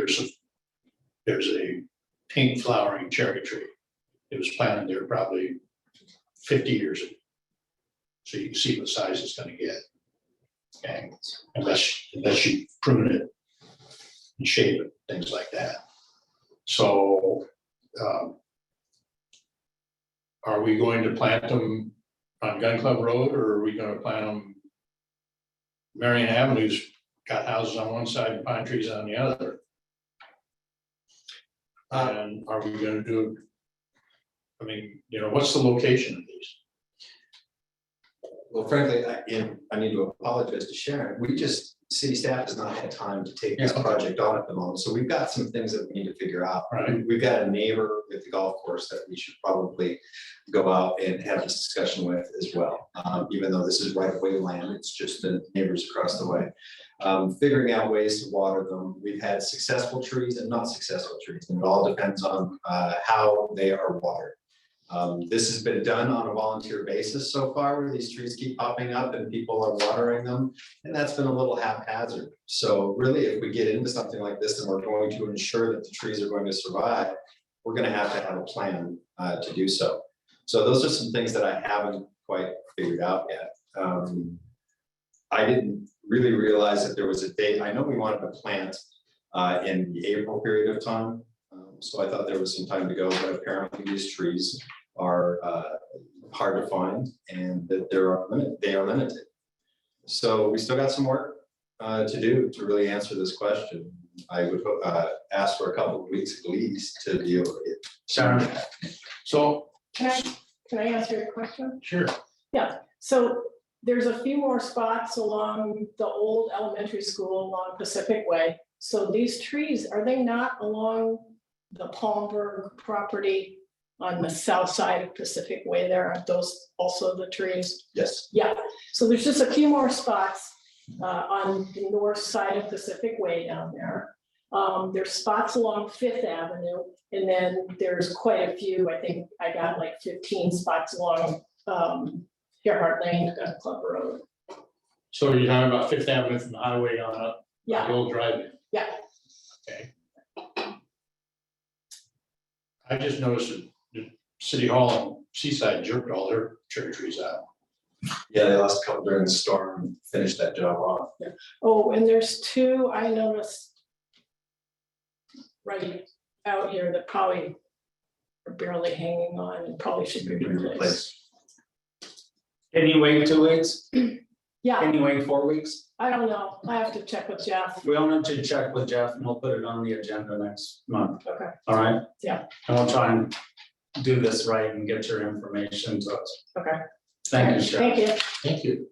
there's a pink flowering cherry tree. It was planted there probably 50 years ago. So you can see what size it's gonna get. Okay, unless you prune it and shape it, things like that. So, are we going to plant them on Gun Club Road, or are we gonna plant them? Marion Avenue's got houses on one side and pine trees on the other. And are we gonna do, I mean, what's the location of these? Well, frankly, I need to apologize to Sharon. City staff has not had time to take this project on at the moment. So we've got some things that we need to figure out. Right. We've got a neighbor with the golf course that we should probably go out and have this discussion with as well. Even though this is right of way land, it's just the neighbors across the way. Figuring out ways to water them. We've had successful trees and not successful trees, and it all depends on how they are watered. This has been done on a volunteer basis so far, where these trees keep popping up and people are watering them, and that's been a little haphazard. So really, if we get into something like this and we're going to ensure that the trees are going to survive, we're gonna have to have a plan to do so. So those are some things that I haven't quite figured out yet. I didn't really realize that there was a date. I know we wanted to plant in the April period of time. So I thought there was some time to go, but apparently these trees are hard to find and that they are limited. So we still got some work to do to really answer this question. I would ask for a couple of weeks at least to be able to get. Sharon, so. can I answer your question? Sure. Yeah, so there's a few more spots along the old elementary school along Pacific Way. So these trees, are they not along the Palmberg property on the south side of Pacific Way there? Aren't those also the trees? Yes. Yeah, so there's just a few more spots on the north side of Pacific Way down there. There's spots along Fifth Avenue, and then there's quite a few. I think I got like 15 spots along Gerhart Lane, Gun Club Road. So you're talking about Fifth Avenue from the highway on up, Yeah, the old drive-in? yeah. Okay. I just noticed that the City Hall and Seaside jerked all their cherry trees out. Yeah, they lost a couple during the storm and finished that job off. Oh, and there's two I noticed right out here that probably are barely hanging on and probably should be replaced. Can you wait 2 weeks? Yeah, Can you wait 4 weeks? I don't know. I have to check with Jeff. We'll need to check with Jeff and we'll put it on the agenda next month, Okay, all right? Yeah. And we'll try and do this right and get your information to us. okay. Thank you, Sharon. Thank you. Thank you.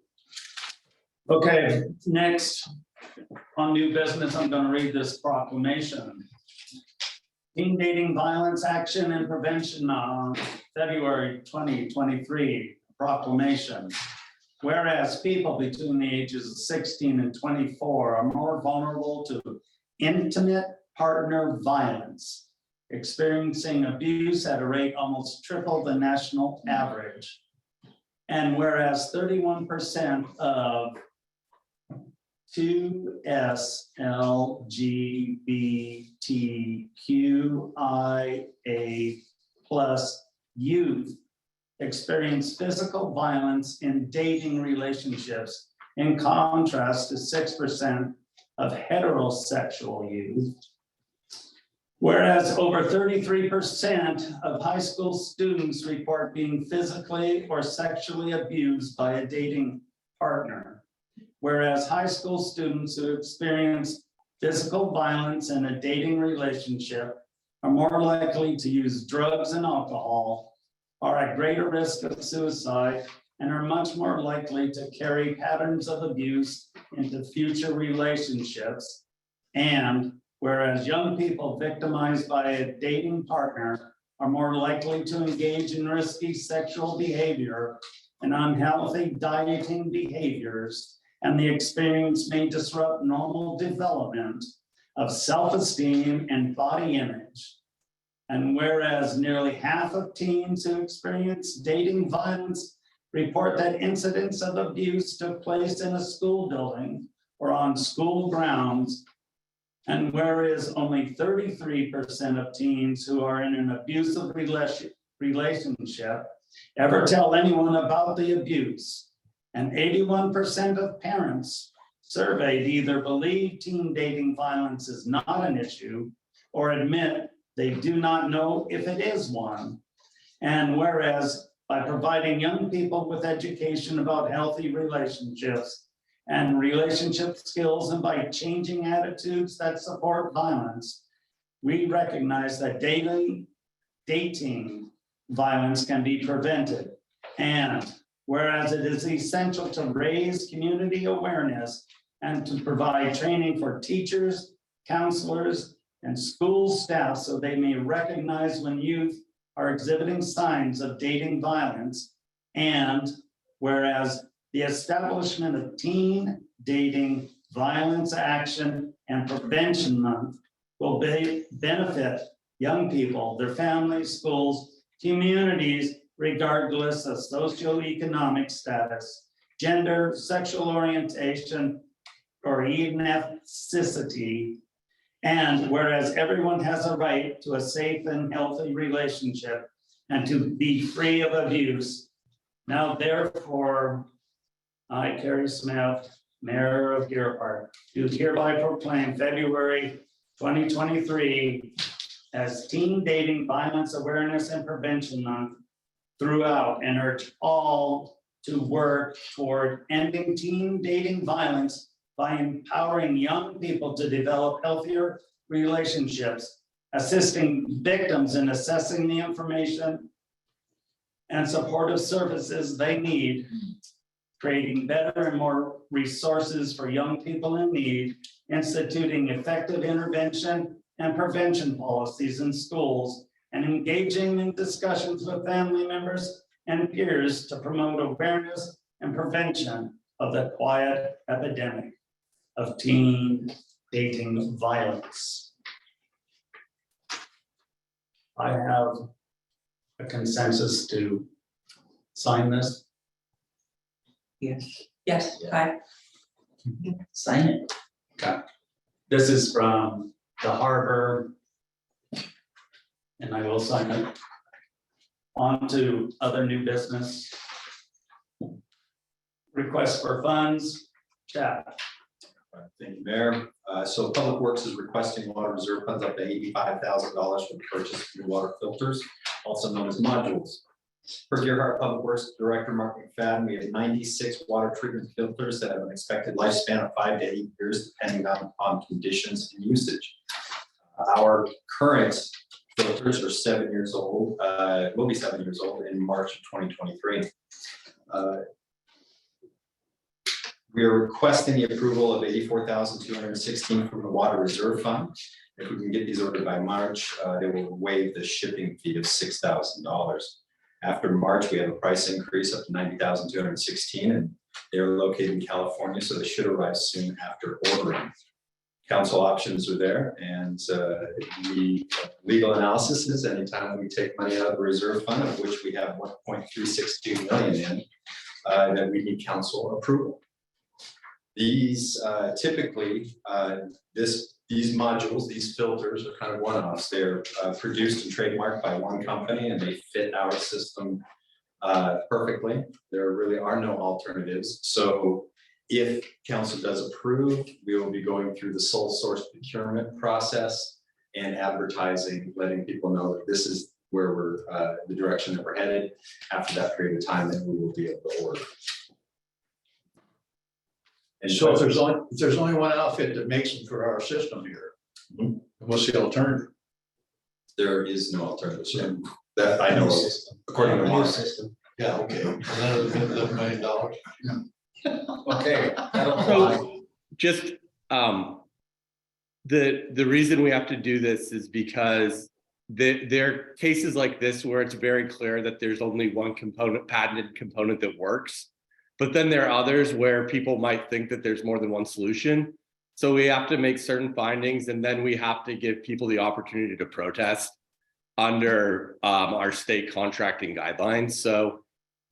Okay, next, on new business, I'm gonna read this proclamation. Teen dating violence action and prevention on February 2023 proclamation. Whereas people between the ages of 16 and 24 are more vulnerable to intimate partner violence, experiencing abuse at a rate almost triple the national average. And whereas 31% of 2S LGBTQIA+ youth experience physical violence in dating relationships, in contrast to 6% of heterosexual youth. Whereas over 33% of high school students report being physically or sexually abused by a dating partner. Whereas high school students who experience physical violence in a dating relationship, are more likely to use drugs and alcohol, are at greater risk of suicide, and are much more likely to carry patterns of abuse into future relationships. And whereas young people victimized by a dating partner are more likely to engage in risky sexual behavior and unhealthy dieting behaviors, and the experience may disrupt normal development of self-esteem and body image. And whereas nearly half of teens who experience dating violence report that incidents of abuse took place in a school building or on school grounds, and whereas only 33% of teens who are in an abusive relationship ever tell anyone about the abuse, and 81% of parents surveyed either believe teen dating violence is not an issue or admit they do not know if it is one. And whereas by providing young people with education about healthy relationships and relationship skills, and by changing attitudes that support violence, we recognize that dating violence can be prevented. And whereas it is essential to raise community awareness and to provide training for teachers, counselors, and school staff so they may recognize when youth are exhibiting signs of dating violence. And whereas the establishment of Teen Dating Violence Action and Prevention Month will benefit young people, their families, schools, communities, regardless of socioeconomic status, gender, sexual orientation, or even ethnicity. And whereas everyone has a right to a safe and healthy relationship and to be free of abuse, now therefore, I, Carrie Smith, Mayor of Deer Park, do hereby proclaim February 2023 as Teen Dating Violence Awareness and Prevention Month throughout, and urge all to work toward ending teen dating violence by empowering young people to develop healthier relationships, assisting victims in assessing the information and supportive services they need, creating better and more resources for young people in need, instituting effective intervention and prevention policies in schools, and engaging in discussions with family members and peers to promote awareness and prevention of the quiet epidemic of teen dating violence. I have a consensus to sign this. Yes, Yes, I, sign it. This is from the harbor, and I will sign it. On to other new business. Request for funds, chat. Thank you, Mayor. So Public Works is requesting water reserve funds up to $85,000 for the purchase of new water filters, also known as modules. Per Deerheart Public Works Director Mark McFadden, we have 96 water treatment filters that have an expected lifespan of 5 to 8 years, depending on conditions and usage. Our current filters are 7 years old, will be 7 years old in March of 2023. We are requesting the approval of $84,216 from the Water Reserve Fund. If we can get these ordered by March, they will waive the shipping fee of $6,000. After March, we have a price increase up to $90,216, and they are located in California, so they should arrive soon after ordering. Council options are there, and the legal analysis is anytime we take money out of the reserve fund, of which we have $1.362 million in, that we need council approval. These typically, these modules, these filters are kind of one-offs. They're produced and trademarked by one company, and they fit our system perfectly. There really are no alternatives. So if council does approve, we will be going through the sole source procurement process and advertising, letting people know that this is where we're, the direction that we're headed. After that period of time, then we will be able to order. So if there's only one outfit that makes them for our system here, what's the alternative? There is no alternative, so that I know, of, according to Mark. Yeah, okay. Another $11 million. Okay. that'll fly. So just, the reason we have to do this is because there are cases like this where it's very clear that there's only one component, patented component that works. But then there are others where people might think that there's more than one solution. So we have to make certain findings, and then we have to give people the opportunity to protest under our state contracting guidelines. So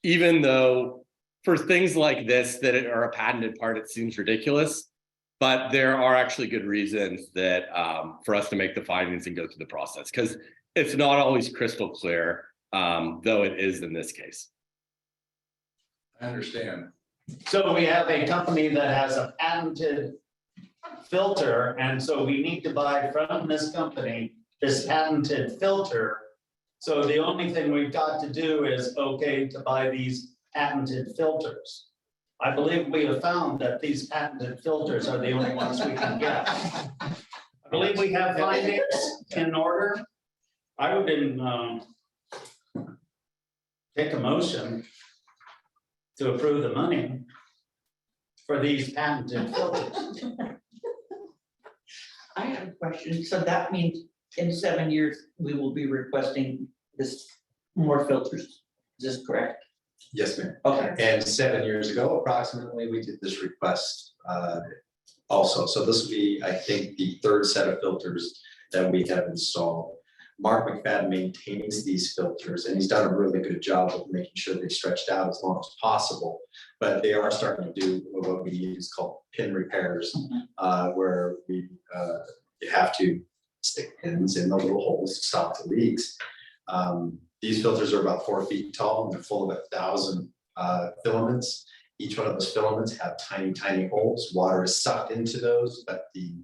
even though for things like this that are a patented part, it seems ridiculous, but there are actually good reasons that for us to make the findings and go through the process, because it's not always crystal clear, though it is in this case. I understand. So we have a company that has a patented filter, and so we need to buy from this company this patented filter. So the only thing we've got to do is okay to buy these patented filters. I believe we have found that these patented filters are the only ones we can get. I believe we have findings in order. I would take a motion to approve the money for these patented filters. I have a question. So that means in 7 years, we will be requesting this more filters. Is this correct? Yes, ma'am. Okay. And 7 years ago, approximately, we did this request also. So this will be, I think, the third set of filters that we have installed. Mark McFadden maintains these filters, and he's done a really good job of making sure they're stretched out as long as possible. But they are starting to do what we use called pin repairs, where we have to stick pins in the little holes to stop the leaks. These filters are about 4 feet tall, and they're full of 1,000 filaments. Each one of those filaments have tiny, tiny holes. Water is sucked into those, but the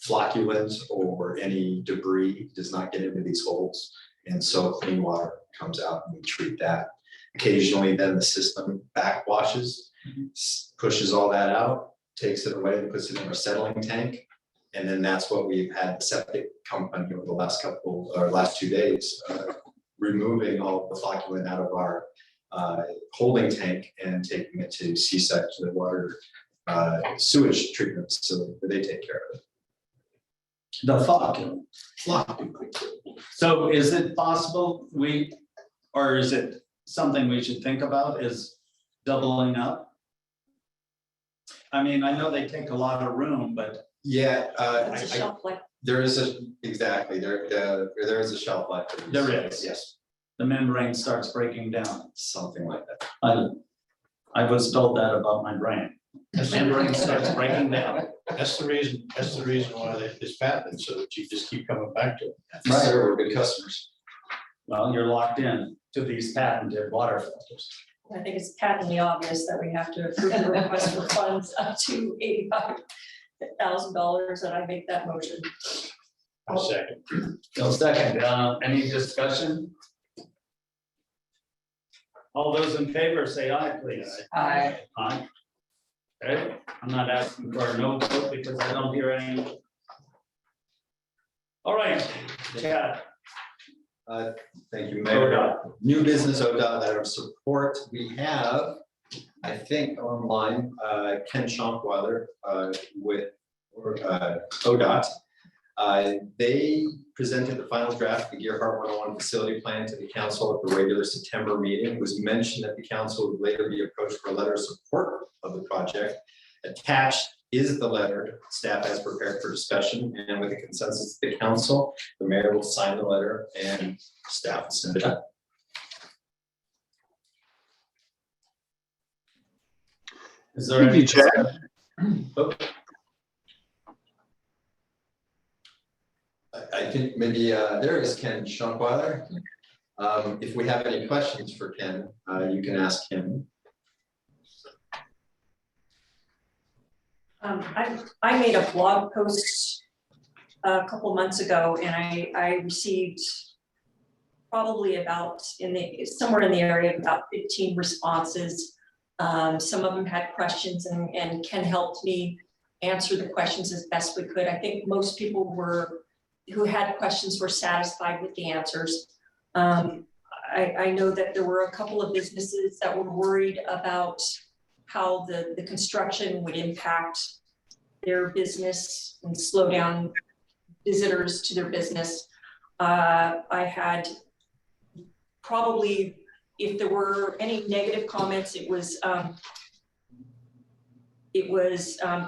flocculants or any debris does not get into these holes. And so clean water comes out, and we treat that. Occasionally, then the system backwashes, pushes all that out, takes it away, and puts it in our settling tank. And then that's what we've had the septic company over the last 2 days, removing all the flocculant out of our holding tank and taking it to CSEC, to the water sewage treatment facility, where they take care of it. The flocculant. So is it possible or is it something we should think about, is doubling up? I mean, I know they take a lot of room, but. Yeah, That's a shelf life. there is exactly, there is a shelf life. There is. Yes, The membrane starts breaking down. something like that. I was told that about my brain. The membrane starts breaking down. That's the reason why it's patented, so that you just keep coming back to it. Yes, sir, we're good customers. Well, you're locked in to these patented water filters. I think it's patently obvious that we have to approve the request for funds up to $85,000, and I make that motion. A second. No second, any discussion? All those in favor say aye, please. Aye. Aye. Okay, I'm not asking for a no vote because I don't hear any. All right, Chad. Thank you, Mayor. New business ODOT letter of support. We have, I think, online, Ken Schonkweiler with ODOT. They presented the final draft of the Gearhart 101 facility plan to the council at the regular September meeting. It was mentioned that the council would later be approached for a letter of support of the project. Attached is the letter staff has prepared for discussion, and with the consensus of the council, the mayor will sign the letter and staff will send it up. Is there any? Oh. I think maybe there is Ken Schonkweiler. If we have any questions for Ken, you can ask him. I made a blog post a couple months ago, and I received probably about somewhere in the area of about 15 responses. Some of them had questions and Ken helped me answer the questions as best we could. I think most people who had questions were satisfied with the answers. I know that there were a couple of businesses that were worried about how the construction would impact their business and slow down visitors to their business. I had probably, if there were any negative comments, it was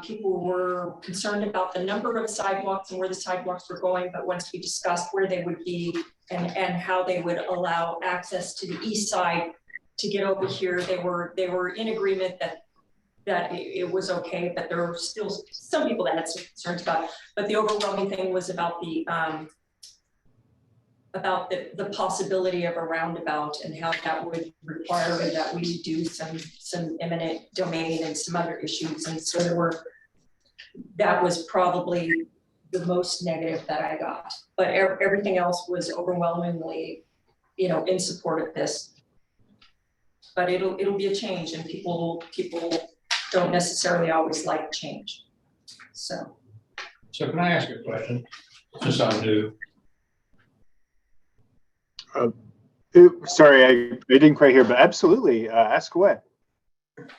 people were concerned about the number of sidewalks and where the sidewalks were going, but once we discussed where they would be and how they would allow access to the east side to get over here, they were in agreement that it was okay, but there were still some people that had some concerns about it. But the overwhelming thing was about the possibility of a roundabout and how that would require that we do some eminent domain and some other issues. And so that was probably the most negative that I got, but everything else was overwhelmingly, in support of this. But it'll be a change, and people don't necessarily always like change. So can I ask a question? Since I'm new. Sorry, I didn't quite hear, but absolutely, ask away.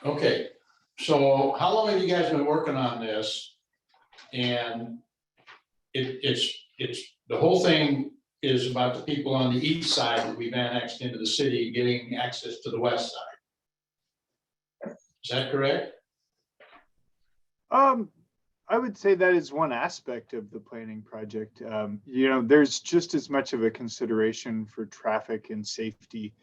Okay, so how long have you guys been working on this? And it's the whole thing is about the people on the east side that we've annexed into the city getting access to the west side. Is that correct? I would say that is one aspect of the planning project. There's just as much of a consideration for traffic and safety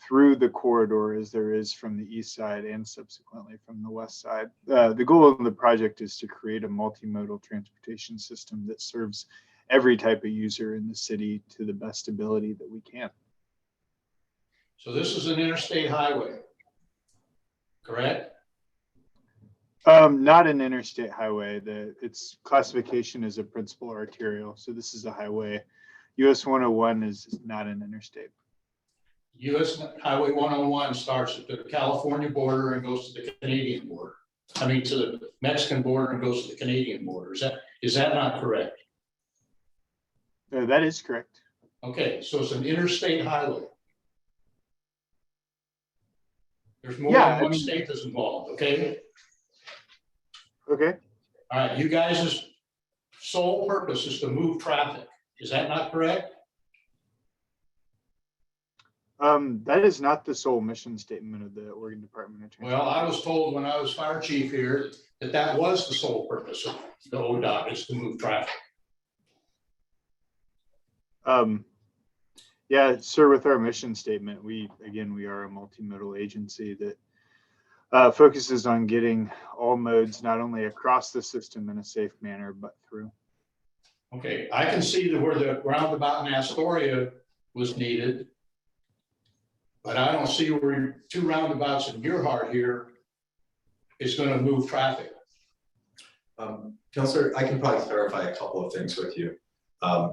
through the corridor as there is from the east side and subsequently from the west side. The goal of the project is to create a multimodal transportation system that serves every type of user in the city to the best ability that we can. So this is an interstate highway, correct? Not an interstate highway. Its classification is a principal arterial. So this is a highway. US 101 is not an interstate. US Highway 101 starts at the California border and goes to the Canadian border. I mean, to the Mexican border and goes to the Canadian border. Is that not correct? That is correct. Okay, so it's an interstate highway. There's more Yeah, than one state that's involved, okay? Okay. All right, you guys' sole purpose is to move traffic. Is that not correct? That is not the sole mission statement of the Oregon Department of Transportation. Well, I was told when I was fire chief here that was the sole purpose of the ODOT, is to move traffic. Yeah, sir, with our mission statement, we are a multimodal agency that focuses on getting all modes not only across the system in a safe manner, but through. Okay, I can see that where the roundabout in Astoria was needed, but I don't see where 2 roundabouts in your heart here is going to move traffic. Councilor, I can probably clarify a couple of things with you.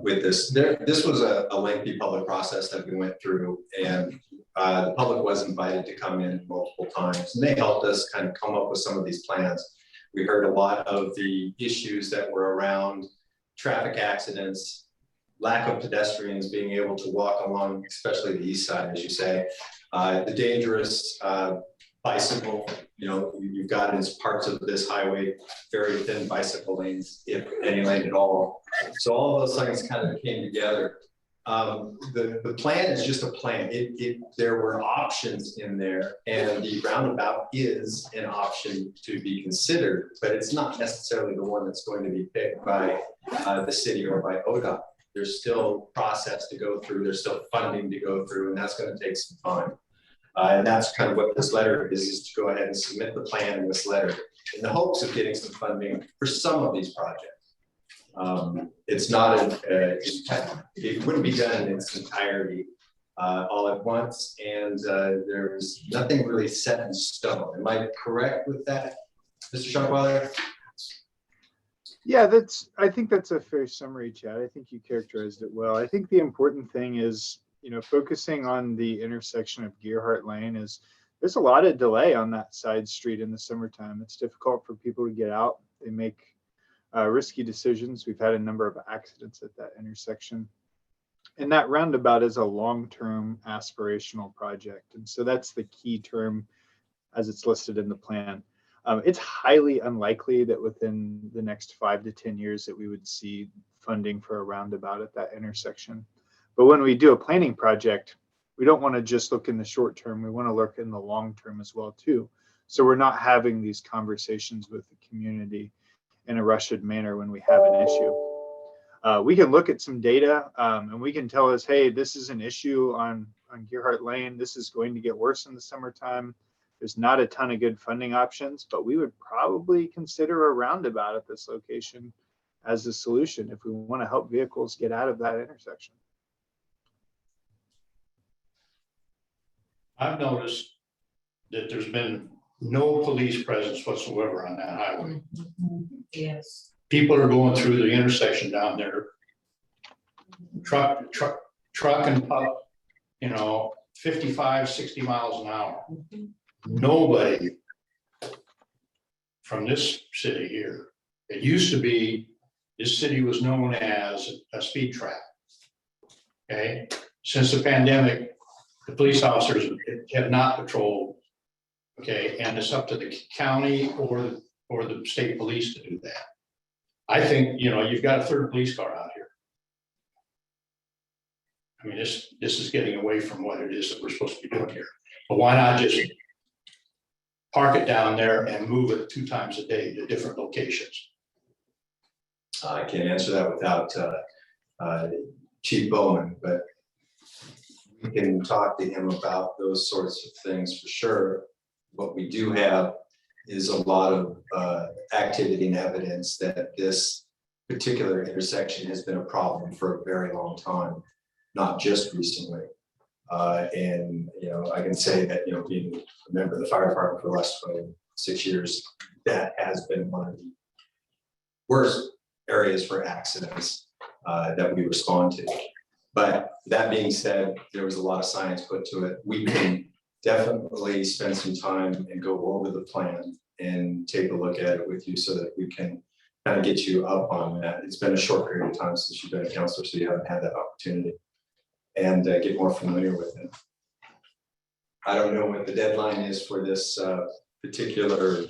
With this, this was a lengthy public process that we went through, and the public was invited to come in multiple times, and they helped us kind of come up with some of these plans. We heard a lot of the issues that were around traffic accidents, lack of pedestrians being able to walk along, especially the east side, as you say, the dangerous bicycle, you've got in parts of this highway, very thin bicycle lanes, if any lane at all. So all of those things kind of came together. The plan is just a plan. There were options in there, and the roundabout is an option to be considered, but it's not necessarily the one that's going to be picked by the city or by ODOT. There's still process to go through. There's still funding to go through, and that's going to take some time. And that's kind of what this letter is to go ahead and submit the plan in this letter in the hopes of getting some funding for some of these projects. It's not it wouldn't be done in its entirety all at once, and there's nothing really set in stone. Am I correct with that, Mr. Schunkweiler? Yeah, I think that's a fair summary, Chad. I think you characterized it well. I think the important thing is, focusing on the intersection of Gearhart Lane is there's a lot of delay on that side street in the summertime. It's difficult for people to get out. They make risky decisions. We've had a number of accidents at that intersection. And that roundabout is a long-term aspirational project. And so that's the key term as it's listed in the plan. It's highly unlikely that within the next 5 to 10 years that we would see funding for a roundabout at that intersection. But when we do a planning project, we don't want to just look in the short term. We want to look in the long term as well too. So we're not having these conversations with the community in a rushed manner when we have an issue. We can look at some data and we can tell us, hey, this is an issue on Gearhart Lane. This is going to get worse in the summertime. There's not a ton of good funding options, but we would probably consider a roundabout at this location as a solution if we want to help vehicles get out of that intersection. I've noticed that there's been no police presence whatsoever on that highway. Yes. People are going through the intersection down there. Truck and pup, 55, 60 miles an hour. Nobody from this city here. It used to be, this city was known as a speed trap. Okay, since the pandemic, the police officers have not patrolled. Okay, and it's up to the county or the state police to do that. I think, you've got a third police car out here. I mean, this is getting away from what it is that we're supposed to be doing here. But why not just park it down there and move it 2 times a day to different locations? I can't answer that without Chief Bowman, but we can talk to him about those sorts of things for sure. What we do have is a lot of activity and evidence that this particular intersection has been a problem for a very long time, not just recently. And I can say that being a member of the fire department for the last 26 years, that has been one of the worst areas for accidents that we respond to. But that being said, there was a lot of science put to it. We can definitely spend some time and go over the plan and take a look at it with you so that we can kind of get you up on that. It's been a short period of time since you've been a counselor, so you haven't had that opportunity, and get more familiar with it. I don't know what the deadline is for this particular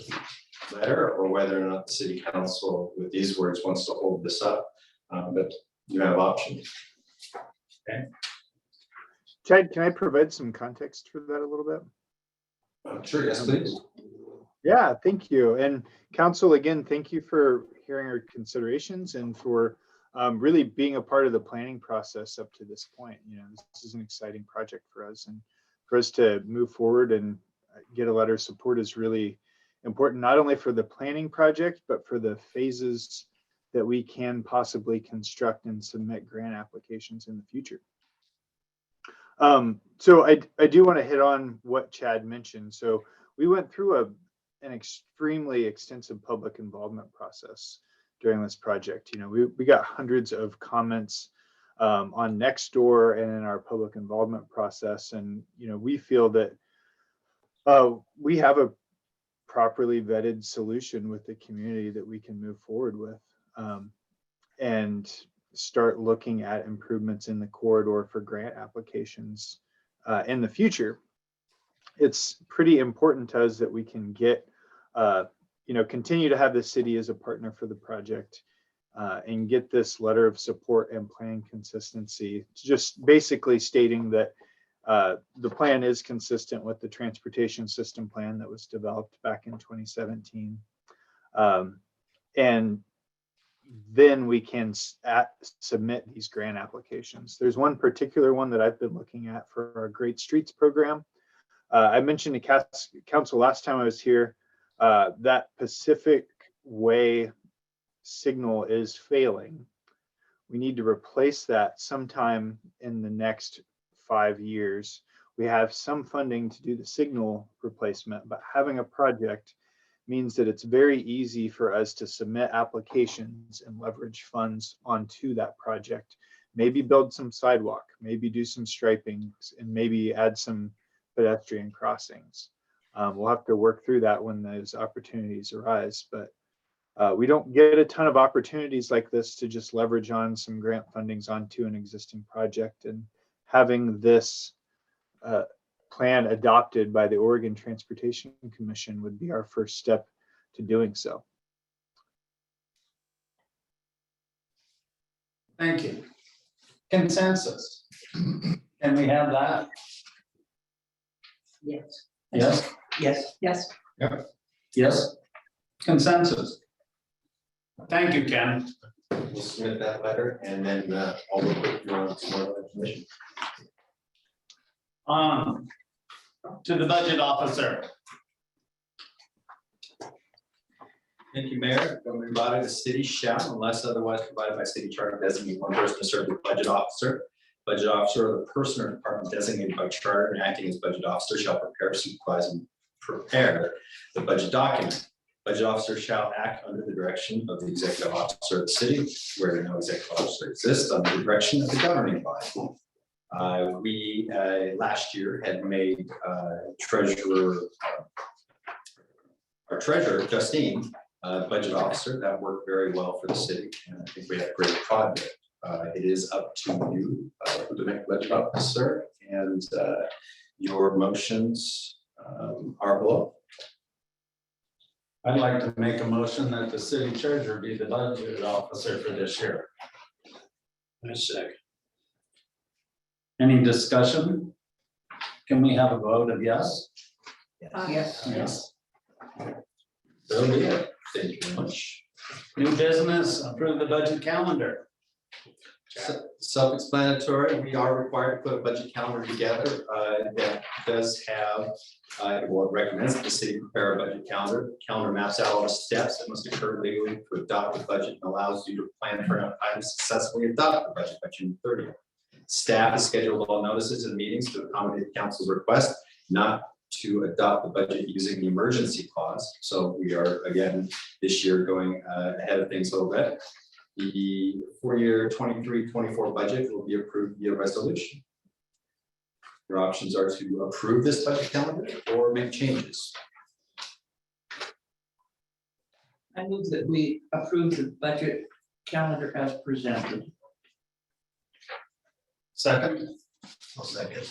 letter, or whether or not the city council with these words wants to hold this up, but you have options. Okay. Chad, can I provide some context for that a little bit? Sure, yes, please. Yeah, thank you. And council, again, thank you for hearing our considerations and for really being a part of the planning process up to this point. This is an exciting project for us, and for us to move forward and get a letter of support is really important, not only for the planning project, but for the phases that we can possibly construct and submit grant applications in the future. So I do want to hit on what Chad mentioned. So we went through an extremely extensive public involvement process during this project. We got hundreds of comments on Nextdoor and in our public involvement process. And, we feel that we have a properly vetted solution with the community that we can move forward with and start looking at improvements in the corridor for grant applications in the future. It's pretty important to us that we can get, continue to have the city as a partner for the project and get this letter of support and plan consistency, just basically stating that the plan is consistent with the transportation system plan that was developed back in 2017. And then we can submit these grant applications. There's one particular one that I've been looking at for our Great Streets program. I mentioned to council last time I was here, that Pacific Way signal is failing. We need to replace that sometime in the next 5 years. We have some funding to do the signal replacement, but having a project means that it's very easy for us to submit applications and leverage funds onto that project. Maybe build some sidewalk, maybe do some striping, and maybe add some pedestrian crossings. We'll have to work through that when those opportunities arise, but we don't get a ton of opportunities like this to just leverage on some grant fundings onto an existing project, and having this plan adopted by the Oregon Transportation Commission would be our first step to doing so. Thank you. Consensus. Can we have that? Yes. Yes, Yes. Yes. yes. Consensus. Thank you, Ken. We'll submit that letter and then I'll look at your some more information. To the budget officer. Thank you, Mayor. Governing body, the city shall, unless otherwise provided by city charter, designate one person to serve as budget officer. Budget officer or the person or department designated by charter and acting as budget officer shall prepare, supervise, and prepare the budget document. Budget officer shall act under the direction of the executive officer of the city, where no executive officer exists, under the direction of the governing body. We last year had made our treasurer, Justine, budget officer. That worked very well for the city, and I think we had a great project. It is up to you to make budget officer, and your motions are below. I'd like to make a motion that the city treasurer be the budget officer for this year. I second. Any discussion? Can we have a vote of yes? Yes. Yes. So be it. Thank you very much. New business, approve the budget calendar. Self-explanatory, we are required to put a budget calendar together that does have, well, it recommends that the city prepare a budget calendar. Calendar maps out all the steps that must occur legally to adopt the budget and allows you to plan for enough time to successfully adopt the budget by June 30th. Staff has scheduled all notices and meetings to accommodate the council's request not to adopt the budget using the emergency clause. So we are, again, this year going ahead of things a little bit. The four-year 23-24 budget will be approved via resolution. Your options are to approve this budget calendar or make changes. I move that we approve the budget calendar as presented. Second, I'll second.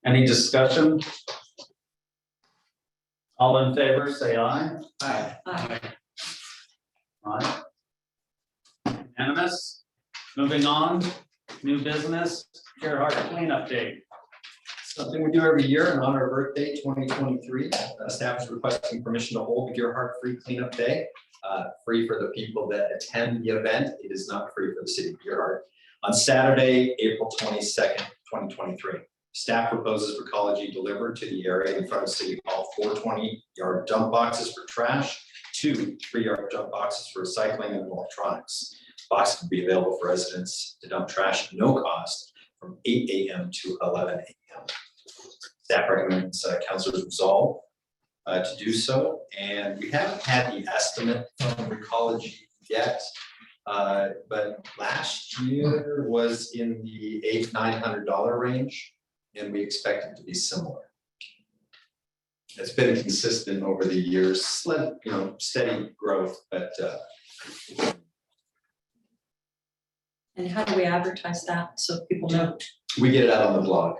any discussion? All in favor, say aye. Aye. Aye. Unanimous. Moving on, new business, Gerhart cleanup day. Something we do every year in honor of Earth Day 2023. Staff is requesting permission to hold the Gerhart Free Cleanup Day. Free for the people that attend the event. It is not free for the city of Gerhart. On Saturday, April 22nd, 2023. Staff proposes Recology delivered to the area in front of City Hall 4 20-yard dump boxes for trash, 2 3-yard dump boxes for recycling and electronics. Boxes will be available for residents to dump trash at no cost from 8 a.m. to 11 a.m. Staff recommends councilors resolve to do so, and we haven't had the estimate from Recology yet, but last year was in the $800–900 range, and we expect it to be similar. It's been consistent over the years, steady growth, but And how do we advertise that so people know? we get it out on the blog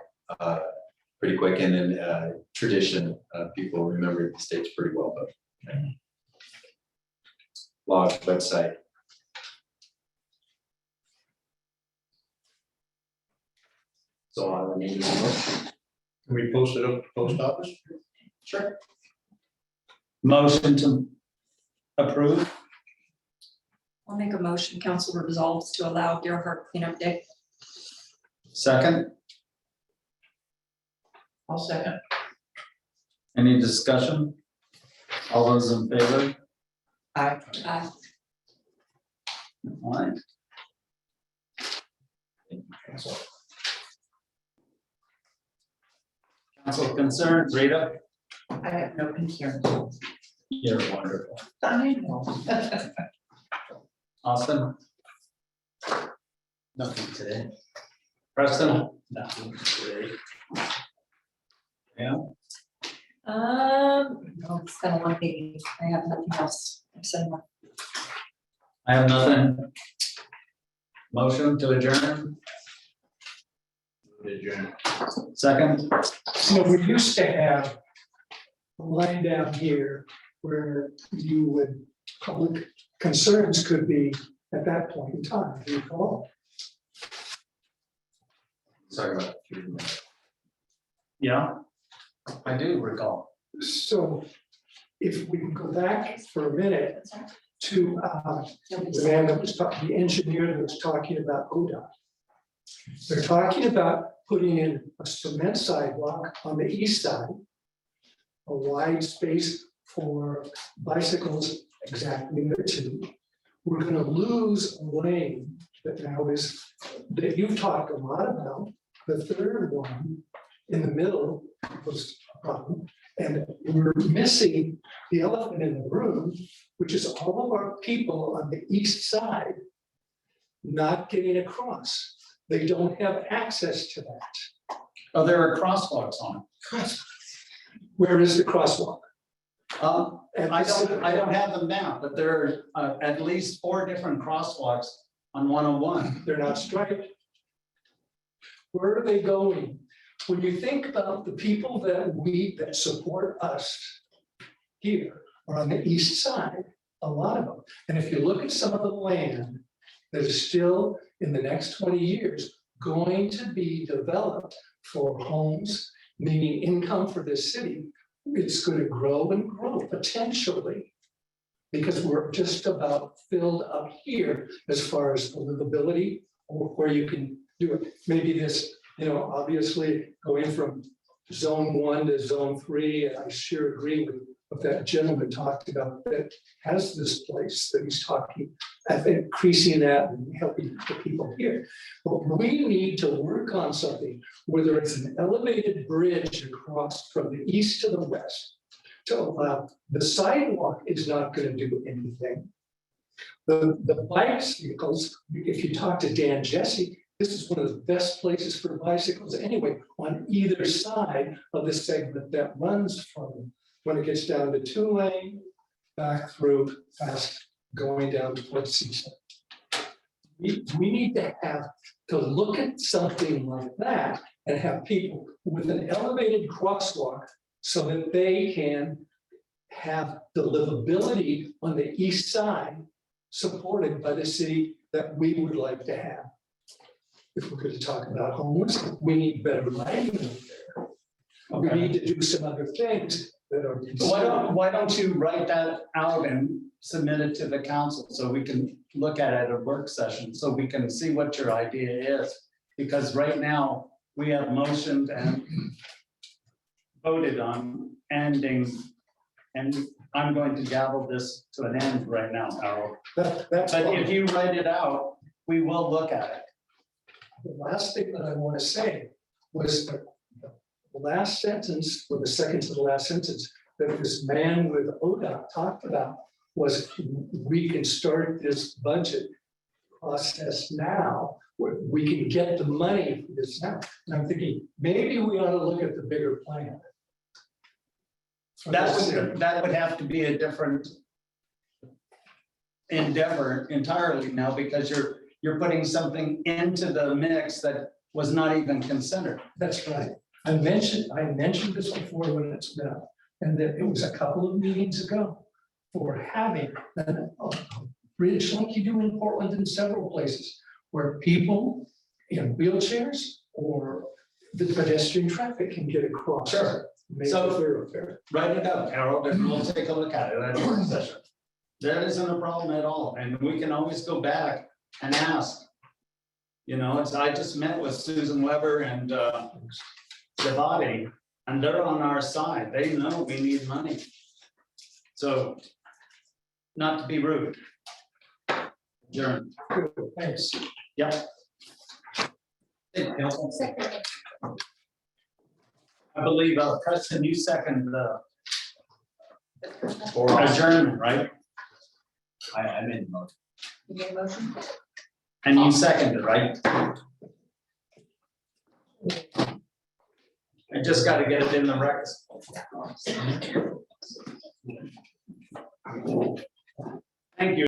pretty quick, and then tradition, people remember the states pretty well, but blog, website. So on the meeting. Can we post it up at the post office? Sure. Motion to approve, I'll make a motion, council resolves to allow Gerhart cleanup day. second, I'll second. any discussion? All those in favor? Aye. Aye. All right. Council concerns, Rita? I have no concerns. You're wonderful. I know. Austin? Nothing today. Preston? Nothing today. Yeah, No, it's kind of lumpy. I have nothing else. I've said enough. I have nothing. Motion to adjourn, second, So we used to have a line down here where you would, public concerns could be at that point in time, do you recall? Sorry about. yeah. I do recall. So if we can go back for a minute to the man that was talking, the engineer that was talking about ODOT. They're talking about putting in a cement sidewalk on the east side, a wide space for bicycles exactly there too. We're gonna lose a lane that now is, that you've talked a lot about. The third one in the middle was a problem. And we're missing the elephant in the room, which is all of our people on the east side not getting across. They don't have access to that. Oh, there are crosswalks on Where is the crosswalk? it. I don't have them now, but there are at least 4 different crosswalks on 101. They're not striped. Where are they going? When you think about the people that support us here are on the east side, a lot of them. And if you look at some of the land that is still in the next 20 years going to be developed for homes, meaning income for this city, it's going to grow and grow potentially. Because we're just about filled up here as far as the livability or where you can do it. Maybe this, obviously going from zone 1 to zone 3, and I sure agree with what that gentleman talked about that has this place that he's talking, I think increasing that and helping the people here. But we need to work on something, whether it's an elevated bridge across from the east to the west, to allow, the sidewalk is not going to do anything. The bicycles, if you talk to Dan Jesse, this is one of the best places for bicycles anyway, on either side of the segment that runs from when it gets down to 2-lane, back through past going down towards CC. We need to look at something like that and have people with an elevated crosswalk so that they can have the livability on the east side supported by the city that we would like to have. If we're going to talk about homeless, we need better lighting there. We need to do some other things that are. Why don't you write that out and submit it to the council so we can look at it at a work session, so we can see what your idea is? Because right now, we have motioned and voted on ending, and I'm going to gavel this to an end right now, Harold. That's But fine. if you write it out, we will look at it. The last thing that I want to say was the last sentence, or the second to the last sentence, that this man with ODOT talked about was we can start this budget process now, where we can get the money for this now. And I'm thinking, maybe we ought to look at the bigger plan. That would have to be a different endeavor entirely now, because you're putting something into the mix that was not even considered. That's right. I mentioned this before when it's been up, and that it was a couple of meetings ago for having a bridge like you do in Portland and several places where people in wheelchairs or the pedestrian traffic can get across. Sure. Major So- thoroughfare. Write it up, Harold, and we'll take a look at it at a work session. That isn't a problem at all, and we can always go back and ask. I just met with Susan Weber and Devati, and they're on our side. They know we need money. So, not to be rude. Adjourn. Good, thanks. Yep. I believe, Preston, you second the adjournment, right? I made the motion. You made a motion? And you seconded, right? I just got to get it in the records. Thank you.